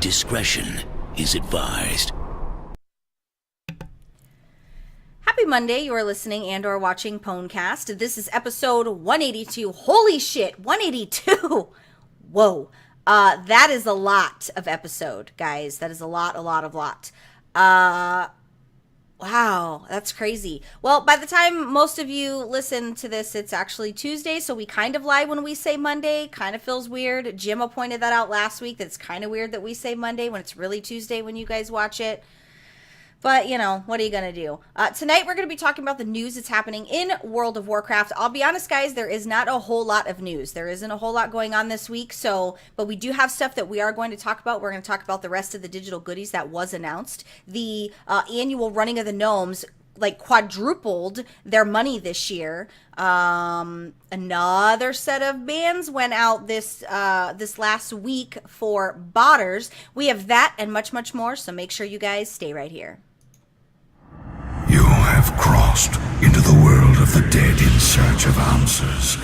Discretion is advised. Happy Monday, you are listening and/or watching Pwnecast. This is episode 182. Holy shit, 182! Whoa. That is a lot of episode, guys. That is a lot. Wow, that's crazy. Well, by the time most of you listen to this, it's actually Tuesday, so we kind of lie when we say Monday. Kind of feels weird. Jim pointed that out last week, that it's kind of weird that we say Monday when it's really Tuesday when you guys watch it. But, you know, what are you going to do? Tonight, we're going to be talking about the news that's happening in World of Warcraft. I'll be honest, guys, there is not a whole lot of news. There isn't a whole lot going on this week, but we do have stuff that we are going to talk about. We're going to talk about the rest of the digital goodies that was announced. The annual running of the Gnomes, like, quadrupled their money this year. Another set of bans went out this last week for botters. We have that and much, much more, so make sure you guys stay right here. You have crossed into the world of the dead in search of answers.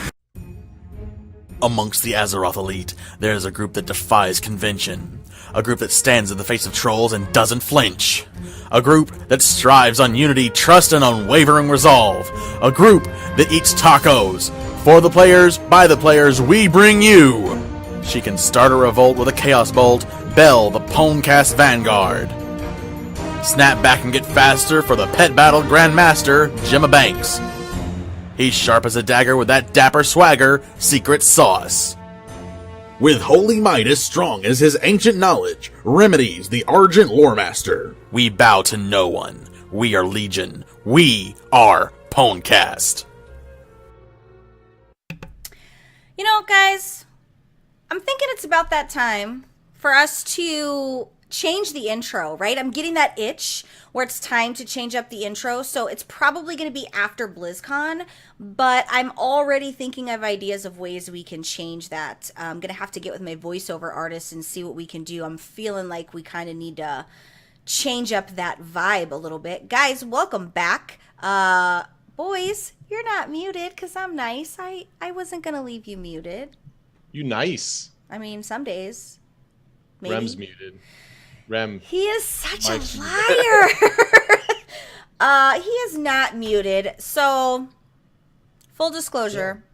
Amongst the Azeroth elite, there is a group that defies convention. A group that stands in the face of trolls and doesn't flinch. A group that strives on unity, trust, and unwavering resolve. A group that eats tacos. For the players, by the players, we bring you. She can start a revolt with a Chaos Bolt, Bell, the Pwnecast Vanguard. Snap back and get faster for the pet battle Grandmaster, Gemma Banks. He's sharp as a dagger with that dapper swagger, Secret Sauce. With holy might as strong as his ancient knowledge, Remedies, the Argent Loremaster. We bow to no one. We are Legion. We are Pwnecast. You know, guys, I'm thinking it's about that time for us to change the intro, right? I'm getting that itch where it's time to change up the intro, so it's probably going to be after BlizzCon, but I'm already thinking of ideas of ways we can change that. I'm going to have to get with my voiceover artist and see what we can do. I'm feeling like we kind of need to change up that vibe a little bit. Guys, welcome back. Boys, you're not muted because I'm nice. I wasn't going to leave you muted. You nice. I mean, some days. Maybe. Rem's muted. Rem. He is such a liar. He is not muted. So, full disclosure,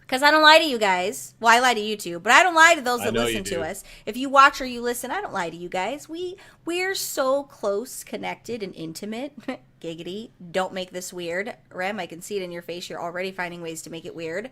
because I don't lie to you guys. Well, I lie to you too, but I don't lie to those that listen to us. If you watch or you listen, I don't lie to you guys. We're so close, connected, and intimate. Giggity. Don't make this weird. Rem, I can see it in your face. You're already finding ways to make it weird.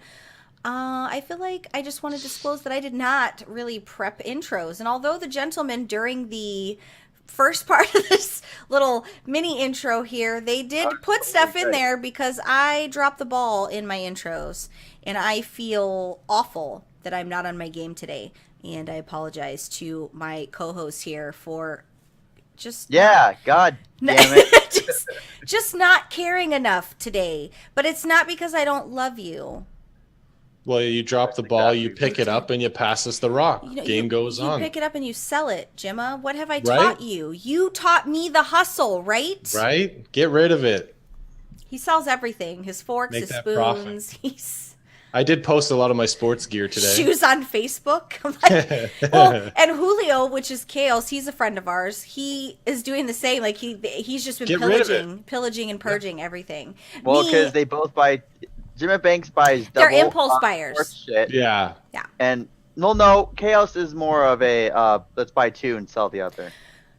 I feel like I just want to disclose that I did not really prep intros. And although the gentlemen during the first part of this little mini intro here, they did put stuff in there because I dropped the ball in my intros. And I feel awful that I'm not on my game today. And I apologize to my co-host here for just... Yeah, God damn it. just not caring enough today. But it's not because I don't love you. Well, you drop the ball, you pick it up, and you pass us the rock. Game goes on. You pick it up and you sell it, Gemma. What have I taught you? You taught me the hustle, right? Right? Get rid of it. He sells everything. His forks, his spoons. I did post a lot of my sports gear today. Shoes on Facebook. Well, and Julio, which is Chaos, he's a friend of ours. He is doing the same. Like he's just been pillaging and purging everything. Well, because they both buy... Jimmy Banks buys double. They're impulse buyers. Shit. Yeah. And no, Chaos is more of a let's buy two and sell the other.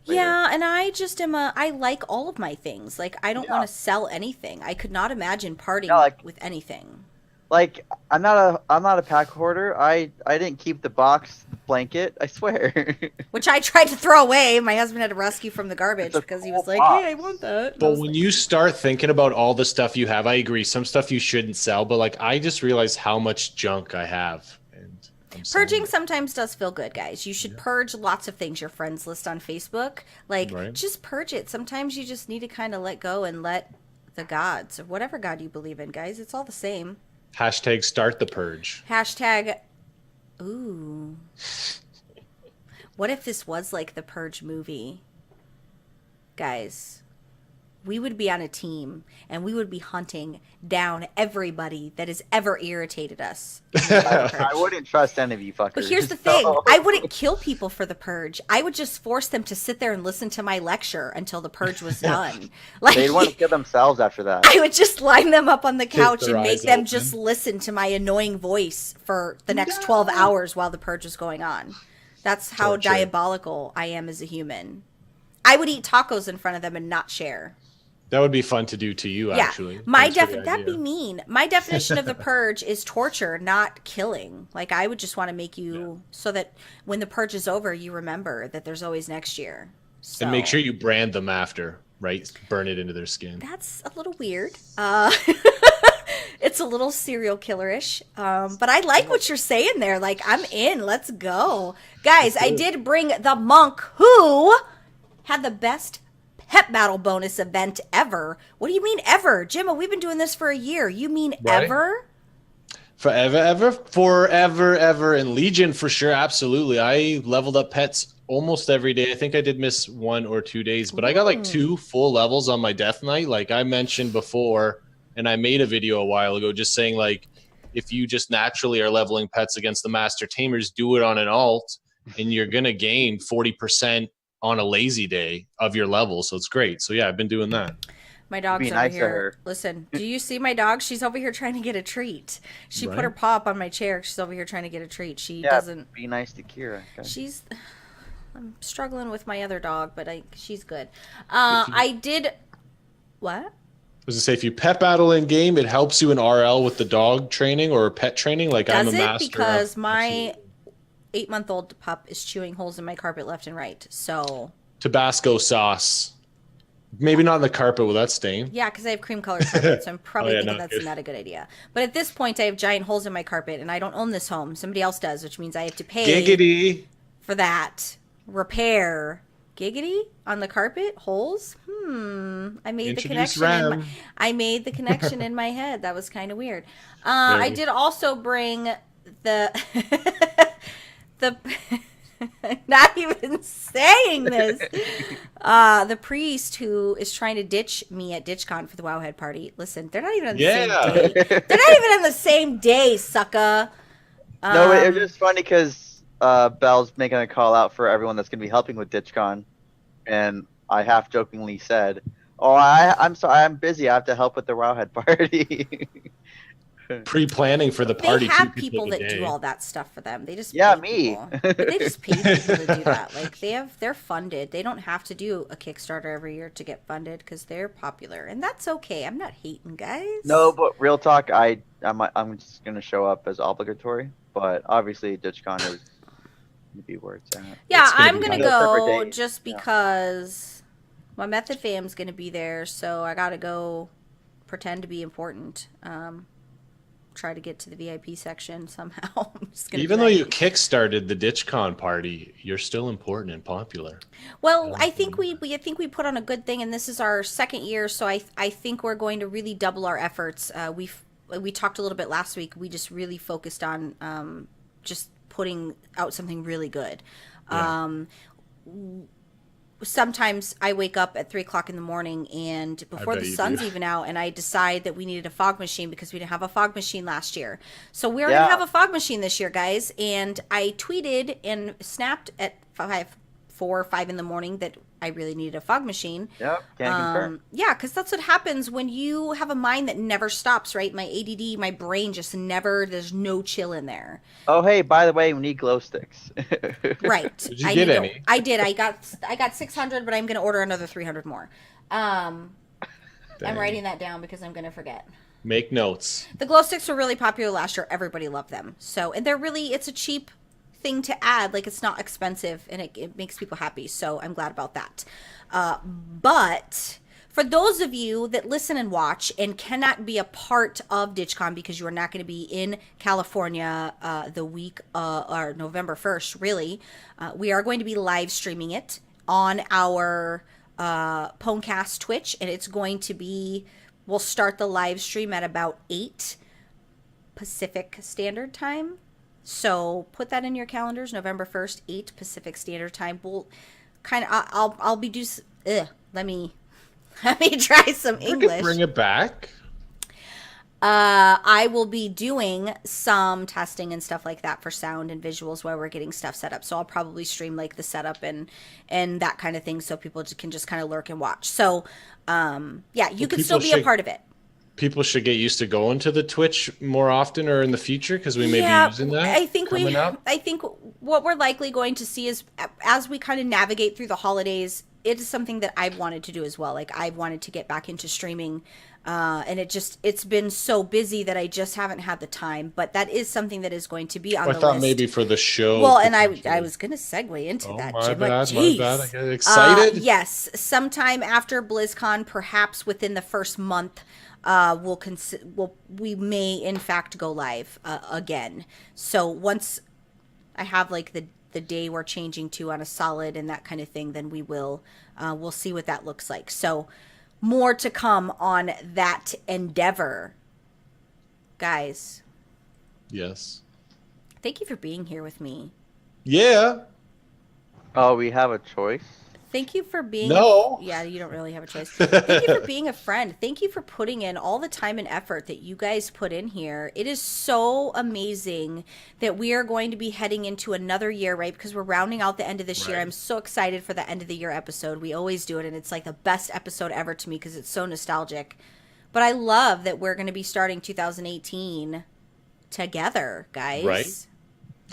Later. Yeah, and I just am I like all of my things. Like I don't want to sell anything. I could not imagine parting with anything. Like I'm not a pack hoarder. I didn't keep the box blanket. I swear. Which I tried to throw away. My husband had to rescue from the garbage because he was like, "Hey, I want that." But when you start thinking about all the stuff you have, I agree. Some stuff you shouldn't sell. But like, I just realized how much junk I have. And purging sometimes does feel good, guys. You should purge lots of things. Your friends list on Facebook, just purge it. Sometimes you just need to kind of let go and let the gods, or whatever god you believe in, guys. It's all the same. Hashtag start the purge. Hashtag, ooh. What if this was like the Purge movie? Guys, we would be on a team and we would be hunting down everybody that has ever irritated us. I wouldn't trust any of you fuckers. But here's the thing. I wouldn't kill people for the purge. I would just force them to sit there and listen to my lecture until the purge was done. Like, They'd want to kill themselves after that. I would just line them up on the couch their and make eyes them open. just listen to my annoying voice for the next 12 hours while the purge is going on. That's how Torture. diabolical I am as a human. I would eat tacos in front of them and not share. That would be fun to do to you, actually. My Thanks for the that'd be idea. mean. My definition of the purge is torture, not killing. Like, I would just want to make you so that when the purge is over, you remember that there's always next year. So, And make sure you brand them after, right? Burn it into their skin. that's a little weird. It's a little serial killerish, but I like what you're saying there. Like, I'm in. Let's go, guys. I did bring the monk who had the best pet battle bonus event ever. What do you mean ever? Jimmo, we've been doing this for a year. You mean Right. ever? Forever, ever. And Legion, for sure, absolutely. I leveled up pets almost every day. I think I did miss 1 or 2 days, but I got like 2 full levels on my death knight. Like I mentioned before, and I made a video a while ago just saying, like, if you just naturally are leveling pets against the master tamers, do it on an alt, and you're going to gain 40% on a lazy day of your level. So it's great. So yeah, I've been doing that. My dog's Be over nice to here. her. Listen, do you see my dog? She's over here trying to get a treat. She Right. put her paw up on my chair. She's over here trying to get a treat. She Yeah, doesn't. be nice to Kira. Okay. She's. I'm struggling with my other dog, but she's good. I did. What? I was to say, if you pet battle in game, it helps you in RL with the dog training or pet training. Like I'm Does a it? master. Because my Absolutely. 8-month-old pup is chewing holes in my carpet left and right. So Tabasco sauce. Maybe not in the carpet with that stain. yeah, because I have cream colored carpet, so I'm probably Oh, yeah, thinking not that's good. not a good idea. But at this point, I have giant holes in my carpet, and I don't own this home. Somebody else does, which means I have to pay Giggity. for that repair. Giggity on the carpet holes. I made the Introduce connection. Ram. I made the connection in my head. That was kind of weird. I Very. did also bring the the. Not even saying this. The priest who is trying to ditch me at DitchCon for the Wowhead party. Listen, they're not even on the same Yeah. day. They're not even on the same day, sucker. No, it was just funny because Belle's making a call out for everyone that's going to be helping with DitchCon, and I half jokingly said, "Oh, I'm sorry, I'm busy. I have to help with the Wowhead party." Pre-planning for the party. They have too, could people take a that do day. all that stuff for them. They just Yeah, pay me. people. But they just pay people to do that. Like they're funded. They don't have to do a Kickstarter every year to get funded because they're popular, and that's okay. I'm not hating, guys. No, but real talk, I'm just going to show up as obligatory, but obviously DitchCon is going to be where it's at. Yeah, It's gonna I'm be gonna fun. go Separate days. just Yeah. because my method fam's gonna be there, so I gotta go pretend to be important. Try to get to the VIP section somehow. I'm just gonna Even do though that. you kickstarted the DitchCon party, you're still important and popular. Well, I think we put on a good thing, and this is our second year, so I think we're going to really double our efforts. We talked a little bit last week. We just really focused on just putting out something really good. Yeah. Sometimes I wake up at 3:00 in the morning, and before bet the you sun's do. even out, and I decide that we needed a fog machine because we didn't have a fog machine last year. So we're Yeah. gonna have a fog machine this year, guys. And I tweeted and snapped at 4 or 5 in the morning that I really needed a fog machine. Yep, can't confirm. Yeah, because that's what happens when you have a mind that never stops, right? My ADD, my brain just never, there's no chill in there. Oh, hey, by the way, we need glow sticks. Right. Did you I get need to- any? I did. I got 600, but I'm going to order another 300 more. I'm Dang. writing that down because I'm going to forget. Make notes. The glow sticks were really popular last year. Everybody loved them. So, and it's a cheap thing to add. Like, it's not expensive, and it makes people happy. So I'm glad about that. But for those of you that listen and watch and cannot be a part of DitchCon because you are not going to be in California the week or November 1st, really, we are going to be live streaming it on our Pwnecast Twitch, and it's going to be, we'll start the live stream at about 8 Pacific Standard Time. So put that in your calendars, November 1st, 8 Pacific Standard Time. We'll kind of, I'll be let me Let me try some We could English. bring it back. I will be doing some testing and stuff like that for sound and visuals while we're getting stuff set up. So I'll probably stream like the setup and that kind of thing, so people can just kind of lurk and watch. So yeah, you can still be a part of it. People should get used to going to the Twitch more often or in the future, because we may be using that. I think I think what we're likely going to see is, as we kind of navigate through the holidays, it is something that I've wanted to do as well. Like, I've wanted to get back into streaming, and it's been so busy that I just haven't had the time. But that is something that is going to be on the list. I thought maybe for the show. Well, and I was going to segue into that. My Jim, bad, like, my bad. I get excited. Yes, sometime after BlizzCon, perhaps within the first month, we may in fact go live again. So once I have like the day we're changing to on a solid and that kind of thing, then we'll see what that looks like. So more to come on that endeavor, guys. Yes. Thank you for being here with me. Yeah. Oh, we have a choice. Thank you for being yeah, you don't really have a choice. Thank you for being a friend. Thank you for putting in all the time and effort that you guys put in here. It is so amazing that we are going to be heading into another year, right? Because we're rounding out the end of this year. I'm so excited for the end of the year episode. We always do it, and it's like the best episode ever to me because it's so nostalgic. But I love that we're going to be starting 2018 together, guys. Right.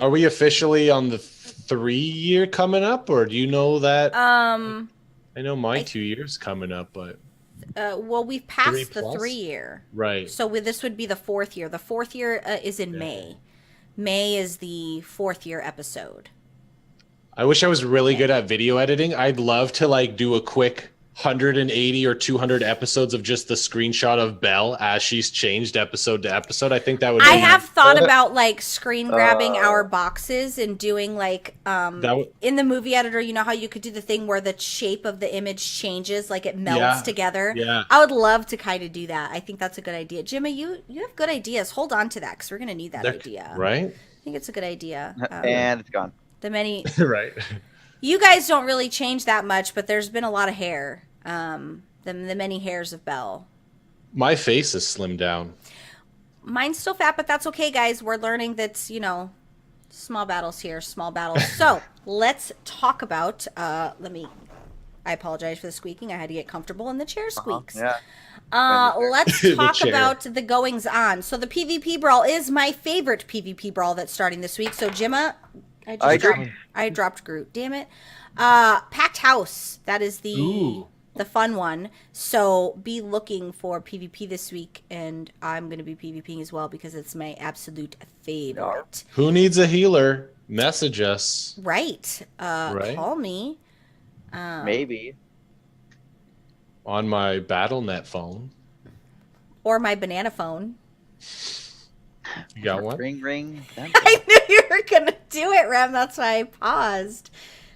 Are we officially on the 3-year coming up, or do you know that? I know my 2 years coming up, but well, we've passed the 3+? 3-year, right. So this would be the 4th year. The 4th year is in May. May is the 4th year episode. I wish I was really good at video editing. I'd love to like do a quick 180 or 200 episodes of just the screenshot of Belle as she's changed episode to episode. I think that would be have thought about like screen grabbing our boxes and doing like in the movie editor, you know how you could do the thing where the shape of the image changes, like it melts together. Yeah. I would love to kind of do that. I think that's a good idea. Jimmy, you have good ideas. Hold on to that because we're going to need that idea. Right? I think it's a good idea. And it's gone. The many right. You guys don't really change that much, but there's been a lot of hair. The many hairs of Belle. My face is slimmed down. Mine's still fat, but that's okay, guys. We're learning that, small battles here, small battles. So let's talk about, I apologize for the squeaking. I had to get comfortable and the chair squeaks. Let's talk about the goings on. So the PvP brawl is my favorite PvP brawl that's starting this week. So Gemma, I dropped Groot. Damn it. Packed House. That is the fun one. So be looking for PvP this week, and I'm going to be PvPing as well because it's my absolute favorite. Who needs a healer? Message us. Right. Call me. Maybe. On my BattleNet phone. Or my banana phone. You got one? Ring, ring. I knew you were going to do it, Rem. That's why I paused.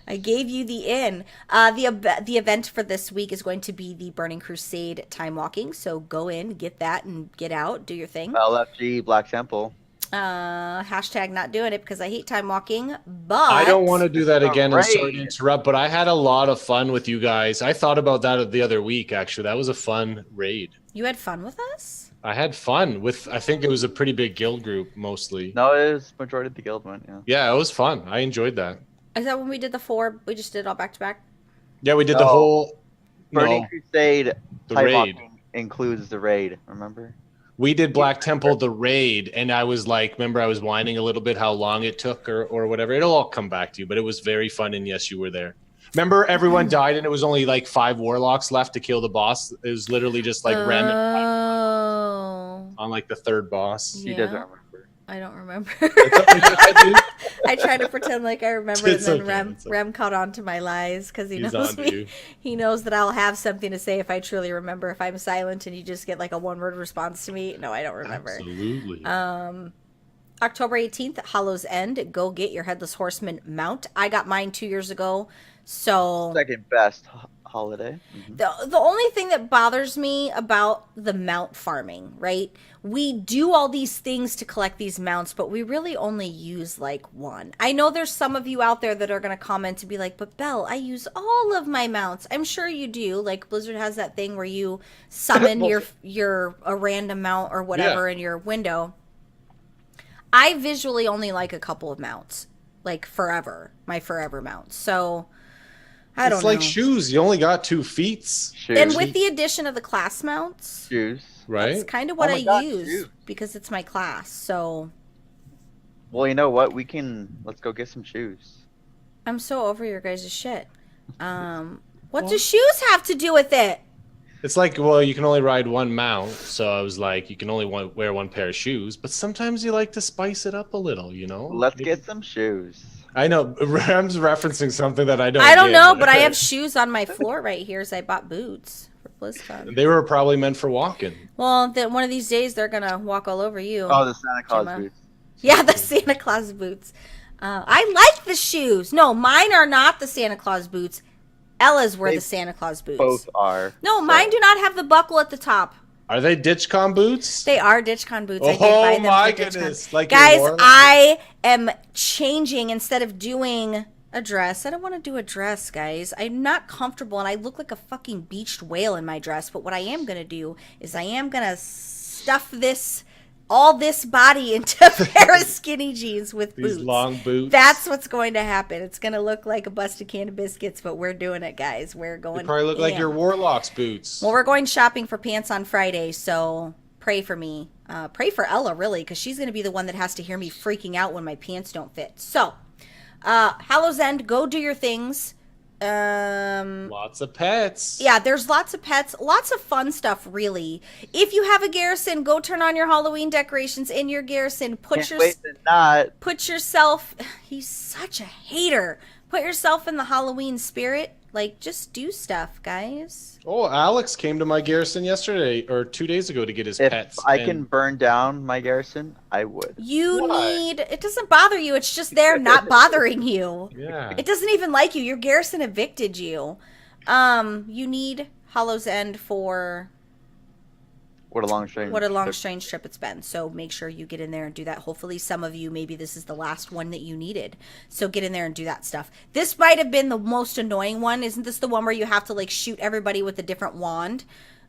I gave you the in. The event for this week is going to be the Burning Crusade time walking. So go in, get that, and get out. Do your thing. LFG Black Temple. Hashtag not doing it because I hate time walking. But I don't want to do that again. I'm sorry to interrupt, but I had a lot of fun with you guys. I thought about that the other week, actually. That was a fun raid. You had fun with us? I had fun with, I think it was a pretty big guild group mostly. No, it was majority of the guild one, yeah. Yeah, it was fun. I enjoyed that. Is that when we did the 4? We just did it all back to back? Yeah, we did the whole Burning Crusade the time raid. walking includes the raid, remember? We did Black Temple, the raid, and I was like, remember I was whining a little bit how long it took or whatever. It'll all come back to you, but it was very fun, and yes, you were there. Remember everyone died and it was only like 5 warlocks left to kill the boss? It was literally just like random on like the 3rd boss. He doesn't remember. I don't remember. I I try to pretend like I remember, and It's then okay, Rem caught on to my lies because he He's knows on to me. you. He knows that I'll have something to say if I truly remember. If I'm silent and you just get like a 1-word response to me, no, I don't remember. Absolutely. October 18th, Hollow's End. Go get your Headless Horseman mount. I got mine 2 years ago, so Second best holiday. The only thing that bothers me about the mount farming, right? We do all these things to collect these mounts, but we really only use like one. I know there's some of you out there that are going to comment and be like, but Belle, I use all of my mounts. I'm sure you do. Like Blizzard has that thing where you summon a random mount or whatever in your window. I visually only like a couple of mounts, like my forever mounts. So I don't know. It's like shoes. You only got 2 feet. Shoes. And with the addition of the class mounts, Shoes. Right? that's kind of what Oh my I God, use shoes. because it's my class. So Well, you know what? Let's go get some shoes. I'm so over your guys' shit. What do shoes have to do with it? It's like, well, you can only ride one mount, so I was like, you can only wear one pair of shoes. But sometimes you like to spice it up a little, you know. Let's get some shoes. I know. I'm just referencing something that I don't. I don't get, know, but I have shoes on my floor right here, as I bought boots for BlizzCon. They were probably meant for walking. Well, then one of these days they're gonna walk all over you. Oh, the Santa Claus Gemma. boots. Yeah, the Santa Claus boots. I like the shoes. No, mine are not the Santa Claus boots. Ella's were They the Santa Claus boots. Both are. No, so- mine do not have the buckle at the top. Are they DitchCon boots? They are DitchCon boots. I did Oh buy them my for DitchCon. goodness! Like your Guys, Warlock? I am changing instead of doing a dress. I don't want to do a dress, guys. I'm not comfortable and I look like a fucking beached whale in my dress. But what I am going to do is I am going to stuff all this body into a pair of skinny jeans with These boots. long boots. That's what's going to happen. It's going to look like a busted can of biscuits, but we're doing it, guys. We're going. They probably look like your Warlock's boots. Well, we're going shopping for pants on Friday, so pray for me. Pray for Ella, really, because she's going to be the one that has to hear me freaking out when my pants don't fit. So, Hallow's End, go do your things. Lots of pets. Yeah, there's lots of pets, lots of fun stuff, really. If you have a garrison, go turn on your Halloween decorations in your garrison. Can't wait to not. Put yourself, he's such a hater. Put yourself in the Halloween spirit. Like, just do stuff, guys. Oh, Alex came to my garrison yesterday or 2 days ago to get his If pets. I and can burn down my garrison, I would. It doesn't bother you. It's just there not bothering you. Yeah. It doesn't even like you. Your garrison evicted you. You need Hollow's End for What a long strange trip it's been. So make sure you get in there and do that. Hopefully some of you, maybe this is the last one that you needed. So get in there and do that stuff. This might have been the most annoying one. Isn't this the one where you have to like shoot everybody with a different wand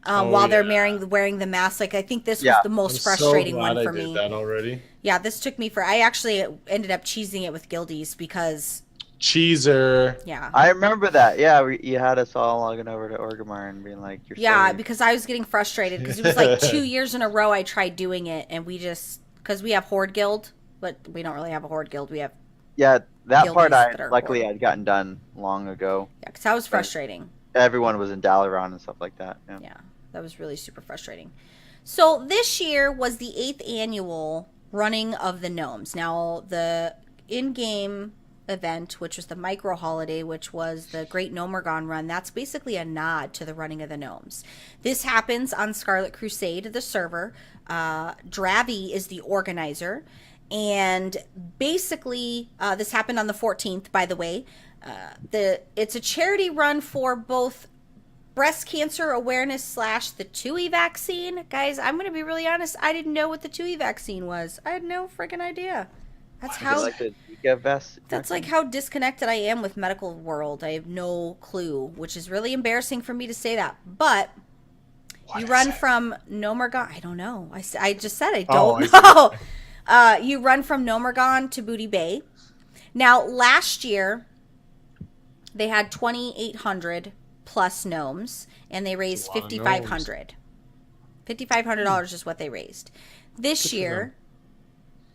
while they're wearing the mask? Like I think this was the most frustrating one for me. I did that already. Yeah, this took me I actually ended up cheesing it with guildies because Cheeser. yeah. I remember that. Yeah, you had us all logging over to Orgrimmar and being like, "You're sorry." Because I was getting frustrated because it was like 2 years in a row I tried doing it, and because we have Horde Guild, but we don't really have a Horde Guild. We have that guildies part that are luckily Horde. I'd gotten done long ago. Yeah, because that was frustrating. Everyone was in Dalaran and stuff like that. Yeah, that was really super frustrating. So this year was the 8th annual running of the Gnomes. Now the in-game event, which was the micro holiday, which was the Great Gnomergon run, that's basically a nod to the running of the Gnomes. This happens on Scarlet Crusade, the server. Dravi is the organizer, and basically this happened on the 14th, by the way. It's a charity run for both breast cancer awareness / the TUI vaccine. Guys, I'm going to be really honest, I didn't know what the TUI vaccine was. I had no freaking idea. That's like how disconnected I am with medical world. I have no clue, which is really embarrassing for me to say that. But you run from Gnomergon. I don't know. I just said I don't know. You run from Gnomergon to Booty Bay. Now, last year, they had 2,800 plus gnomes, and they raised $5,500. $5,500 is what they raised. This year,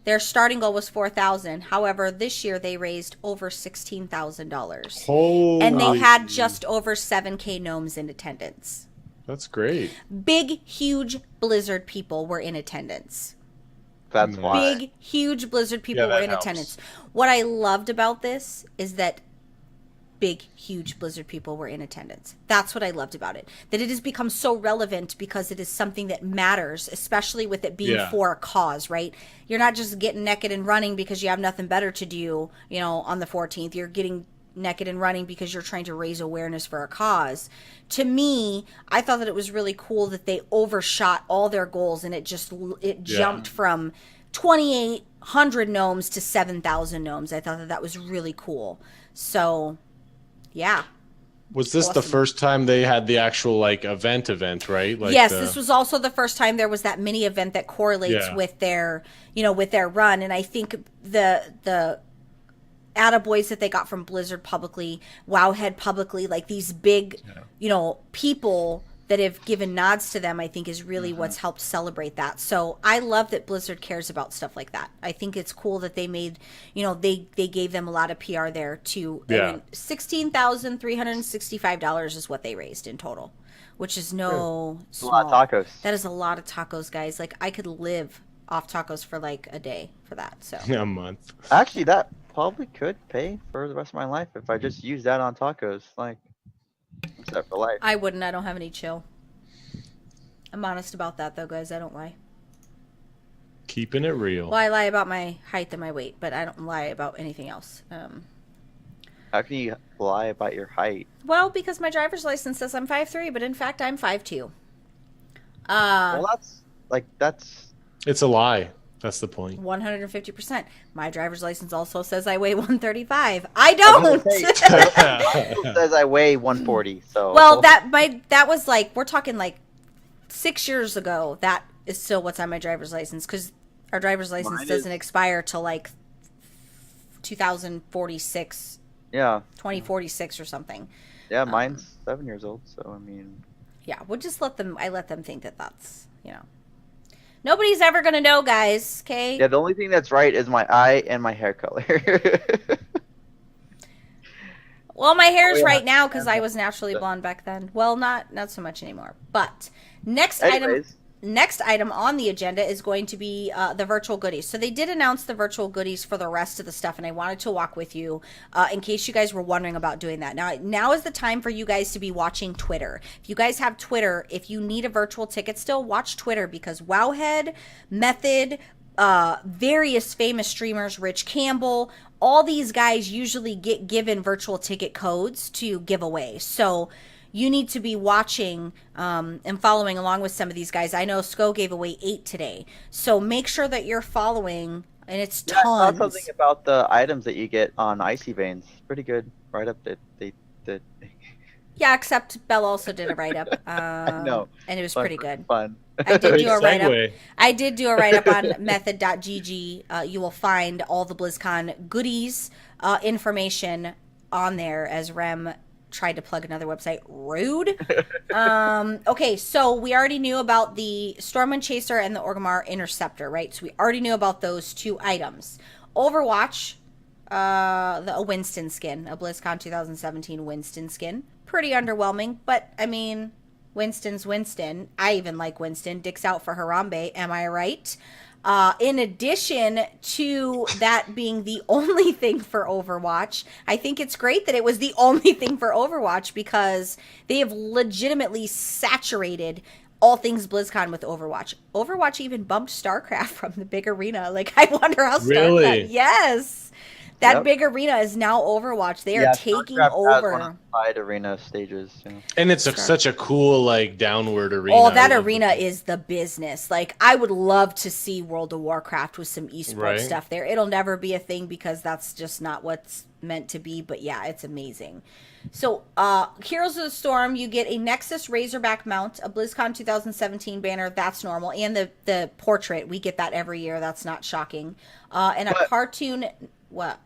their starting goal was 4,000. However, this year they raised over $16,000. And they had just over 7K gnomes in attendance. That's great. Big, huge Blizzard people were in attendance. That's why. Big, huge Blizzard people were in attendance. What I loved about this is that big, huge Blizzard people were in attendance. That's what I loved about it. That it has become so relevant because it is something that matters, especially with it being for a cause, right? You're not just getting naked and running because you have nothing better to do, on the 14th. You're getting naked and running because you're trying to raise awareness for a cause. To me, I thought that it was really cool that they overshot all their goals, and it jumped from 2,800 gnomes to 7,000 gnomes. I thought that was really cool. So, yeah. Was this the first time they had the actual like event, right? Like yes, this was also the first time there was that mini event that correlates with their, with their run. And I think the attaboys that they got from Blizzard publicly, Wowhead publicly, like these big, people that have given nods to them, I think is really what's helped celebrate that. So I love that Blizzard cares about stuff like that. I think it's cool that they made, they gave them a lot of PR there too. I mean, $16,365 is what they raised in total, which is no small. A lot of tacos. That is a lot of tacos, guys. Like I could live off tacos for like a day for that. So a month. Actually, that probably could pay for the rest of my life if I just use that on tacos. Like, set for life. I wouldn't. I don't have any chill. I'm honest about that, though, guys. I don't lie. Keeping it real. Well, I lie about my height and my weight, but I don't lie about anything else. How can you lie about your height? Well, because my driver's license says I'm 5'3", but in fact I'm 5'2". Well, that's. It's a lie. That's the point. 150%. My driver's license also says I weigh 135. I don't. It says I weigh 140. So. Well, that was like, we're talking like 6 years ago. That is still what's on my driver's license because our driver's license doesn't expire till like 2046. Yeah. 2046 or something. Yeah, mine's 7 years old. So I mean. Yeah, we'll just let them. I let them think that that's Nobody's ever going to know, guys, okay? Yeah, the only thing that's right is my eye and my hair color. Well, my hair's right now because I was naturally blonde back then. Well, not so much anymore. But next item on the agenda is going to be the virtual goodies. So they did announce the virtual goodies for the rest of the stuff, and I wanted to walk with you in case you guys were wondering about doing that. Now is the time for you guys to be watching Twitter. If you guys have Twitter, if you need a virtual ticket still, watch Twitter because Wowhead, Method, various famous streamers, Rich Campbell, all these guys usually get given virtual ticket codes to give away. So you need to be watching and following along with some of these guys. I know Sko gave away 8 today. So make sure that you're following, and it's tons. I saw something about the items that you get on Icy Veins. Pretty good write-up that they did. Yeah, except Belle also did a write-up. No. And it was pretty good. Fun. I did do a write-up. Segue. I did do a write-up on method.gg. You will find all the BlizzCon goodies information on there as Rem tried to plug another website. Rude. Okay, so we already knew about the Stormwind Chaser and the Orgrimmar Interceptor, right? So we already knew about those 2 items. Overwatch, a Winston skin, a BlizzCon 2017 Winston skin. Pretty underwhelming, but I mean, Winston's Winston. I even like Winston. Dick's out for Harambe, am I right? In addition to that being the only thing for Overwatch, I think it's great that it was the only thing for Overwatch because they have legitimately saturated all things BlizzCon with Overwatch. Overwatch even bumped StarCraft from the big arena. Like, I wonder how Really? StarCraft... Yes! That big arena is now Overwatch. They are taking StarCraft over. Has one of the side arena stages. And it's such a cool, like, downward arena. Oh, that arena is the business. Like, I would love to see World of Warcraft with some esports stuff there. It'll never be a thing because that's just not what's meant to be. But yeah, it's amazing. So, Heroes of the Storm, you get a Nexus Razorback mount, a BlizzCon 2017 banner. That's normal. And the portrait. We get that every year. That's not shocking. And a cartoon... What?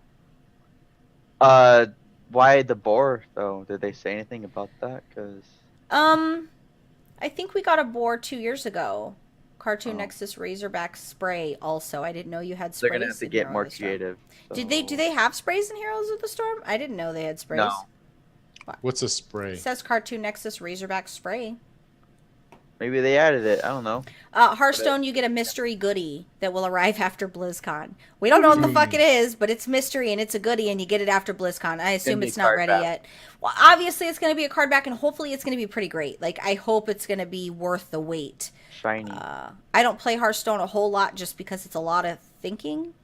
Why the boar though? Did they say anything about that? Because I think we got a boar 2 years ago. Cartoon Nexus Razorback spray. Also, I didn't know you had sprays. They're gonna have to get more creative. So. Do they have sprays in Heroes of the Storm? I didn't know they had sprays. No. What's a spray? It says Cartoon Nexus Razorback spray. Maybe they added it. I don't know. Hearthstone, you get a mystery goodie that will arrive after BlizzCon. We don't know what the fuck it is, but it's mystery and it's a goodie, and you get it after BlizzCon. I assume it's not ready yet. Well, obviously it's going to be a card back, and hopefully it's going to be pretty great. Like, I hope it's going to be worth the wait. Shiny. I don't play Hearthstone a whole lot just because it's a lot of thinking.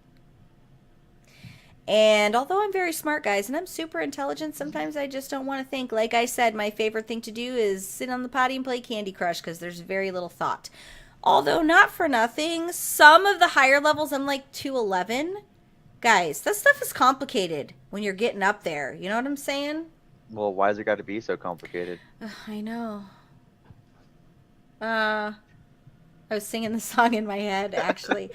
And although I'm very smart, guys, and I'm super intelligent, sometimes I just don't want to think. Like I said, my favorite thing to do is sit on the potty and play Candy Crush because there's very little thought. Although, not for nothing, some of the higher levels, I'm like 211. Guys, that stuff is complicated when you're getting up there. You know what I'm saying? Well, why's it got to be so complicated? I know. I was singing the song in my head, actually.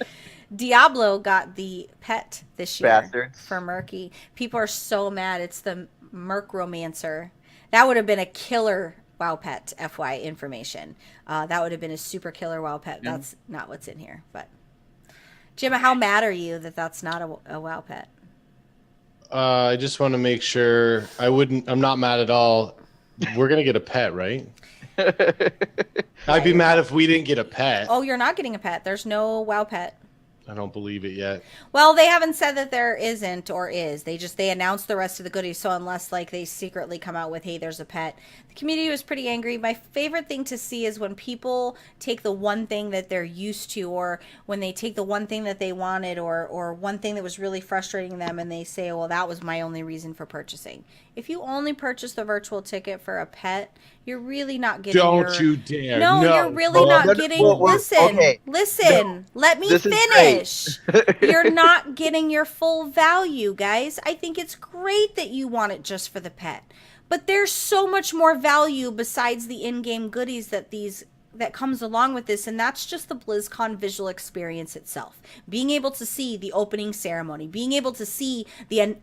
Diablo got the pet this year Bastards. for Murky. People are so mad. It's the Merc-romancer. That would have been a killer WoW pet, FY information. That would have been a super killer WoW pet. That's not what's in here. But Jim, how mad are you that that's not a WoW pet? I just want to make sure I'm not mad at all. We're going to get a pet, right? I'd be mad if we didn't get a pet. Oh, you're not getting a pet. There's no WoW pet. I don't believe it yet. Well, they haven't said that there isn't or is. They announced the rest of the goodies. So unless like they secretly come out with, hey, there's a pet, the community was pretty angry. My favorite thing to see is when people take the one thing that they're used to, or when they take the one thing that they wanted, or one thing that was really frustrating them, and they say, well, that was my only reason for purchasing. If you only purchase the virtual ticket for a pet, you're really not getting. Don't you dare! No, you're really not getting. Listen, listen. Let me finish. You're not getting your full value, guys. I think it's great that you want it just for the pet, but there's so much more value besides the in-game goodies that comes along with this, and that's just the BlizzCon visual experience itself. Being able to see the opening ceremony, being able to see the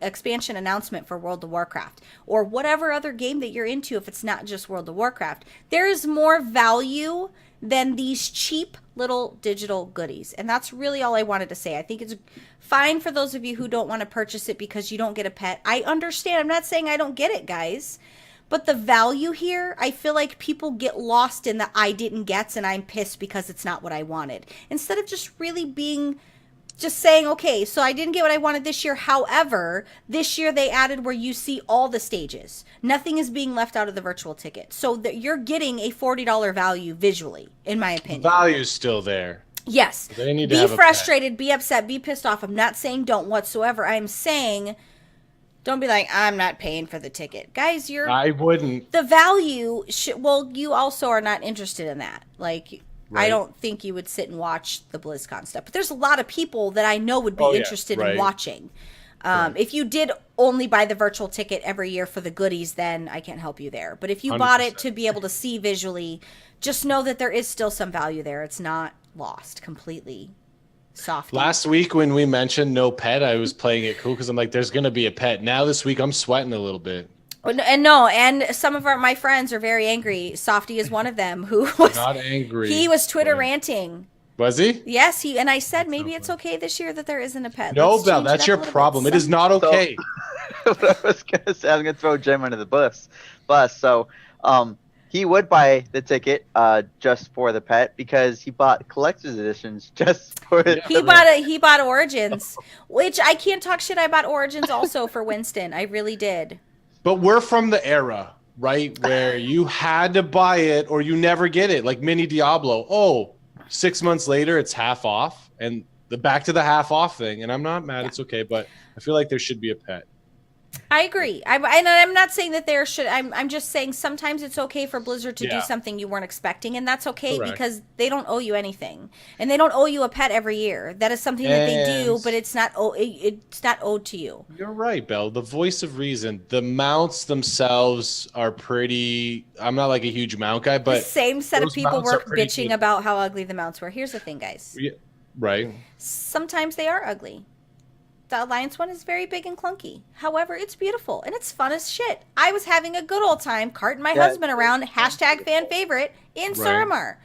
expansion announcement for World of Warcraft, or whatever other game that you're into if it's not just World of Warcraft. There is more value than these cheap little digital goodies, and that's really all I wanted to say. I think it's fine for those of you who don't want to purchase it because you don't get a pet. I understand. I'm not saying I don't get it, guys. But the value here, I feel like people get lost in the I didn't get and I'm pissed because it's not what I wanted. Instead of just really just saying, okay, so I didn't get what I wanted this year. However, this year they added where you see all the stages. Nothing is being left out of the virtual ticket. So that you're getting a $40 value visually, in my opinion. Value's still there. Yes. They need to be have a frustrated, pet. be upset, be pissed off. I'm not saying don't whatsoever. I'm saying don't be like, I'm not paying for the ticket. Guys, I wouldn't. The value, well, you also are not interested in that. Like, right. I don't think you would sit and watch the BlizzCon stuff. But there's a lot of people that I know would be interested in watching. If you did only buy the virtual ticket every year for the goodies, then I can't help you there. But if you 100%. Bought it to be able to see visually, just know that there is still some value there. It's not lost completely. Soft. Last week when we mentioned no pet, I was playing it cool because I'm like, there's going to be a pet. Now this week I'm sweating a little bit. And some of my friends are very angry. Softy is one of them who was not angry. He was Twitter ranting. Was he? Yes, and I said maybe it's okay this year that there isn't a pet. No, Belle, that's your problem. It is not okay. So, what I was gonna say, I'm gonna throw Jim under the bus. So, he would buy the ticket just for the pet because he bought collector's editions just for it. He bought Origins, which I can't talk shit. I bought Origins also for Winston. I really did. But we're from the era, right, where you had to buy it or you never get it. Like Mini Diablo. 6 months later, it's half off, and back to the half off thing. And I'm not mad; it's okay. But I feel like there should be a pet. I agree. I'm not saying that there should. I'm just saying sometimes it's okay for Blizzard to do something you weren't expecting, and that's okay. Correct. Because they don't owe you anything, and they don't owe you a pet every year. That is something that they do, but it's not owed to you. You're right, Belle. The voice of reason. The mounts themselves are pretty. I'm not like a huge mount guy, but the same set of people were bitching about how ugly the mounts were. Here's the thing, guys. Yeah, right. Sometimes they are ugly. The Alliance one is very big and clunky. However, it's beautiful and it's fun as shit. I was having a good old time carting my husband around, #fan favorite in Suramar.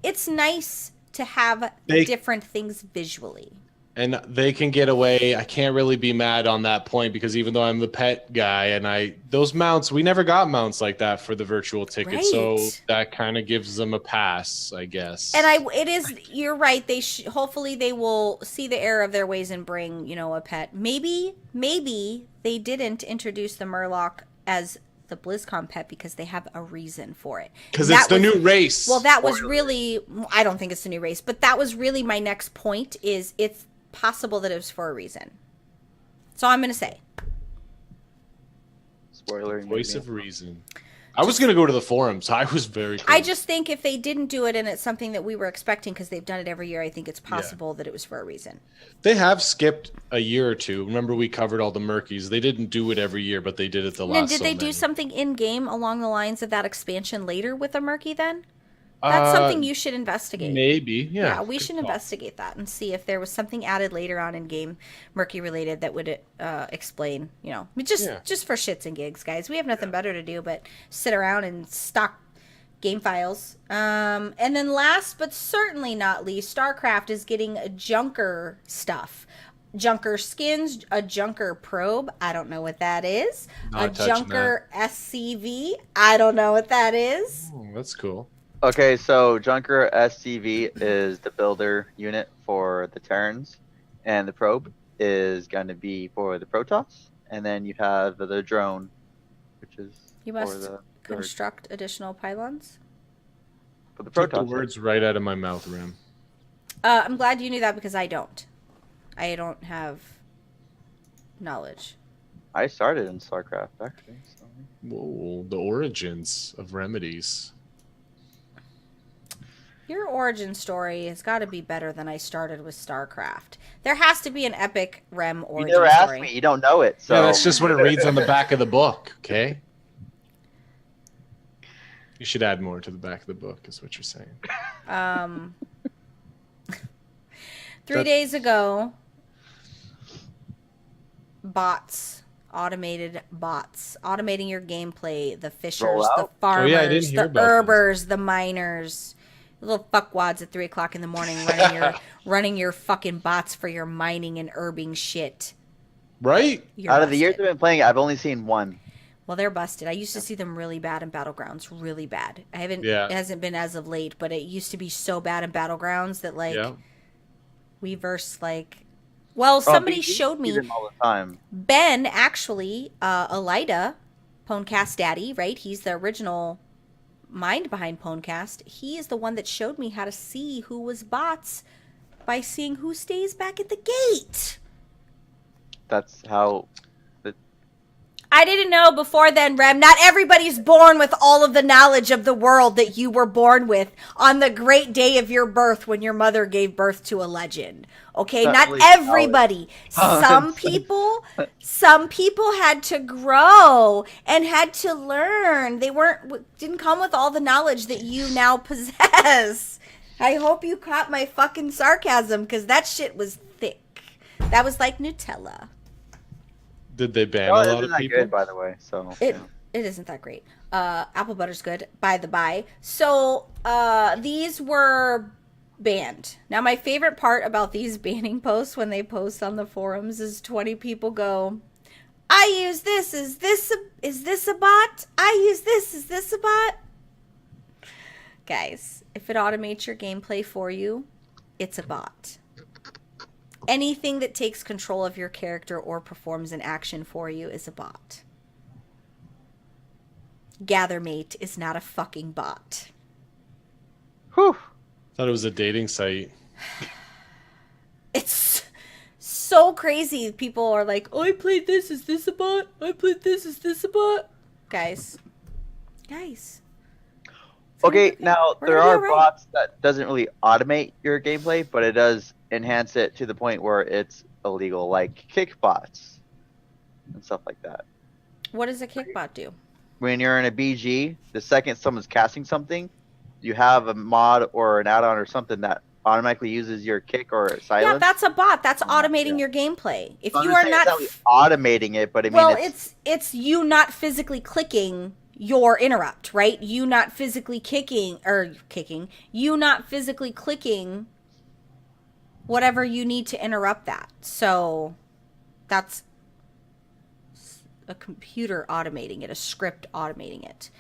It's nice to have different things visually. And they can get away. I can't really be mad on that point because even though I'm the pet guy and those mounts, we never got mounts like that for the virtual ticket. Right. So that kind of gives them a pass, I guess. And you're right. Hopefully they will see the error of their ways and bring, a pet. Maybe they didn't introduce the Murloc as the BlizzCon pet because they have a reason for it. Because it's the new race. Well, that was really, I don't think it's the new race, but that was really my next point is it's possible that it was for a reason. That's all I'm going to say. Spoiler. Voice of reason. I was going to go to the forums. I was very close. I just think if they didn't do it and it's something that we were expecting because they've done it every year, I think it's possible that it was for a reason. They have skipped a year or two. Remember, we covered all the Murkies. They didn't do it every year, but they did it the last. And did they do something in game along the lines of that expansion later with a Murky then? That's something you should investigate. Maybe, yeah. We should investigate that and see if there was something added later on in game, Murky related, that would explain, just for shits and gigs, guys. We have nothing better to do but sit around and stock game files. And then last but certainly not least, StarCraft is getting Junker stuff. Junker skins, a Junker probe. I don't know what that is. Not a Junker SCV. I don't know what that is. Oh, that's cool. Okay, so Junker SCV is the builder unit for the Terrans, and the probe is going to be for the Protoss, and then you have the drone, which is You for must the construct additional pylons. for the Took the Protoss. words right out of my mouth, Ram. I'm glad you knew that because I don't. I don't have knowledge. I started in StarCraft actually. So. Whoa, the origins of remedies. Your origin story has got to be better than I started with StarCraft. There has to be an epic Rem You origin never asked story. me. You don't know it. So Yeah, that's just what it reads on the back of the book, okay? You should add more to the back of the book, is what you're saying. 3 days ago, automating your gameplay, the fishers, the Rollout? farmers, I didn't hear the about herbers, the miners, the little fuckwads at 3 o'clock in the morning running your fucking bots for your mining and herbing shit. Right? You're out of the years busted. I've been playing it, I've only seen one. Well, they're busted. I used to see them really bad in Battlegrounds, really bad. It hasn't been as of late, but it used to be so bad in Battlegrounds that we versed somebody BG showed me sees them all the time. Ben, actually, Elida, Pwnecast Daddy, right? He's the original mind behind Pwnecast. He is the one that showed me how to see who was bots by seeing who stays back at the gate. That's how. I didn't know before then, Rem. Not everybody's born with all of the knowledge of the world that you were born with on the great day of your birth when your mother gave birth to a legend. Okay, not really everybody. Some people had to grow and had to learn. They didn't come with all the knowledge that you now possess. I hope you caught my fucking sarcasm because that shit was thick. That was like Nutella. Did they ban No, a it lot isn't of that people? good, by the way. So It isn't that great. Apple butter's good, by the by. So these were banned. Now my favorite part about these banning posts when they post on the forums is 20 people go, I use this. Is this a bot? I use this. Is this a bot? Guys, if it automates your gameplay for you, it's a bot. Anything that takes control of your character or performs an action for you is a bot. Gathermate is not a fucking bot. whew. Thought it was a dating site. It's so crazy. People are like, oh, I played this. Is this a bot? I played this. Is this a bot? Guys. Okay, now We're there gonna be are alright. bots that doesn't really automate your gameplay, but it does enhance it to the point where it's illegal, like kick bots and stuff like that. What does a kickbot do? When you're in a BG, the second someone's casting something, you have a mod or an add-on or something that automatically uses your kick or silence. Yeah, that's a bot. That's automating your gameplay. If So I'm you just are saying not it's not really automating it, but I mean, well, it's you not physically clicking your interrupt, right? You not physically you not physically clicking whatever you need to interrupt that. So that's a computer automating it, a script automating it.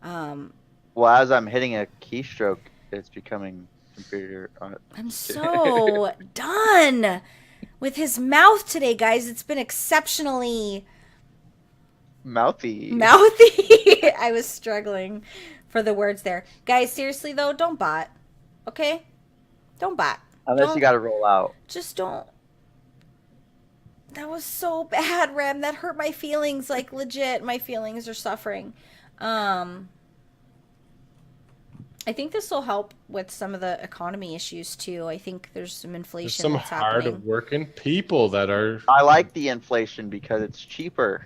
well, as I'm hitting a keystroke, it's becoming computer. I'm so done with his mouth today, guys. It's been exceptionally Mouthy. I was struggling for the words there. Guys, seriously though, don't bot. Okay? Don't bot. Unless Don't- you got to roll out. Just don't. That was so bad, Rem. That hurt my feelings. Like, legit, my feelings are suffering. I think this will help with some of the economy issues too. I think there's some inflation. There's some that's happening. hard-working people that are. I like the inflation because it's cheaper.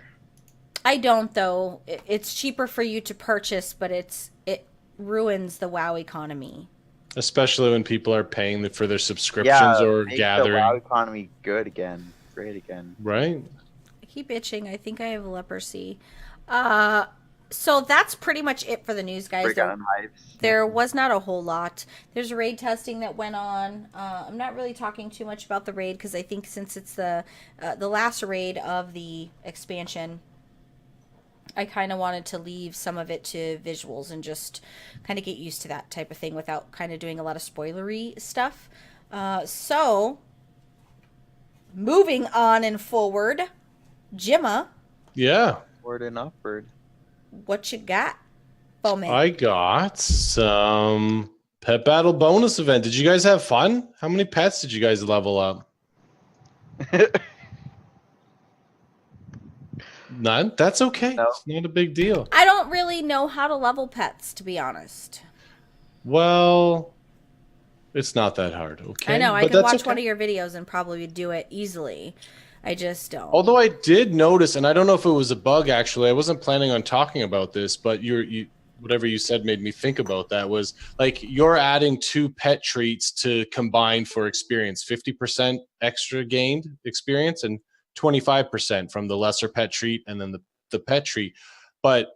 I don't though. It's cheaper for you to purchase, but it ruins the WoW economy. Especially when people are paying for their subscriptions or make gathering. the WoW economy good again, great again. Right. I keep itching. I think I have leprosy. So that's pretty much it for the news, guys. There was not a whole lot. There's raid testing that went on. I'm not really talking too much about the raid because I think since it's the last raid of the expansion, I kind of wanted to leave some of it to visuals and just kind of get used to that type of thing without kind of doing a lot of spoilery stuff. So, moving on and forward, Jimma. Yeah. Upward and upward. What you got, Bowman? I got some pet battle bonus event. Did you guys have fun? How many pets did you guys level up? None? That's okay. No. It's not a big deal. I don't really know how to level pets, to be honest. Well, it's not that hard, okay? I know. I But could that's watch okay. one of your videos and probably do it easily. I just don't. Although I did notice, and I don't know if it was a bug actually, I wasn't planning on talking about this, but whatever you said made me think about that was like you're adding 2 pet treats to combine for experience, 50% extra gained experience and 25% from the lesser pet treat and then the pet treat. But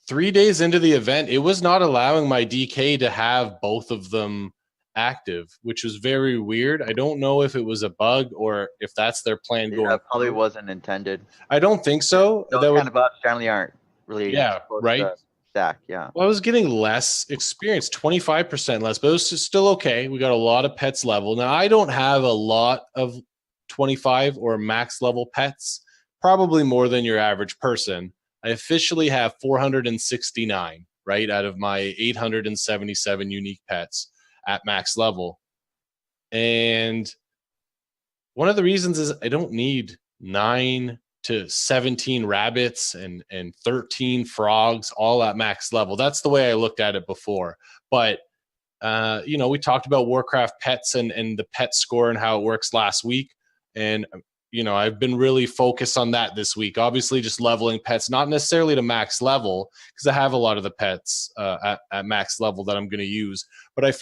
3 days into the event, it was not allowing my DK to have both of them active, which was very weird. I don't know if it was a bug or if that's their plan going. That probably wasn't intended. I don't think so. Those kind of bugs generally aren't really supposed to stack. Yeah. Well, I was getting less experience, 25% less, but it was still okay. We got a lot of pets level. Now, I don't have a lot of 25 or max level pets, probably more than your average person. I officially have 469, right, out of my 877 unique pets at max level. And one of the reasons is I don't need 9 to 17 rabbits and 13 frogs all at max level. That's the way I looked at it before. But we talked about Warcraft pets and the pet score and how it works last week. And I've been really focused on that this week. Obviously, just leveling pets, not necessarily to max level, because I have a lot of the pets at max level that I'm going to use. But I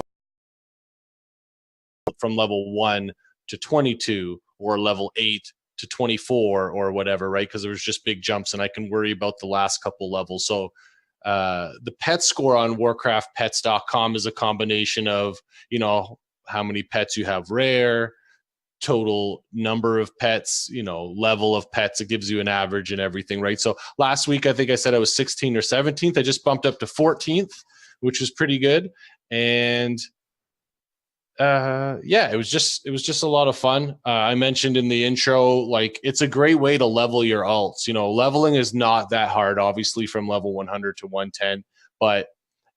from level 1 to 22 or level 8 to 24 or whatever, right? Because there was just big jumps and I can worry about the last couple levels. So the pet score on warcraftpets.com is a combination of, how many pets you have rare, total number of pets, level of pets. It gives you an average and everything, right? So last week, I think I said I was 16th or 17th. I just bumped up to 14th, which was pretty good. And it was just a lot of fun. I mentioned in the intro, like it's a great way to level your alts. Leveling is not that hard, obviously, from level 100 to 110, but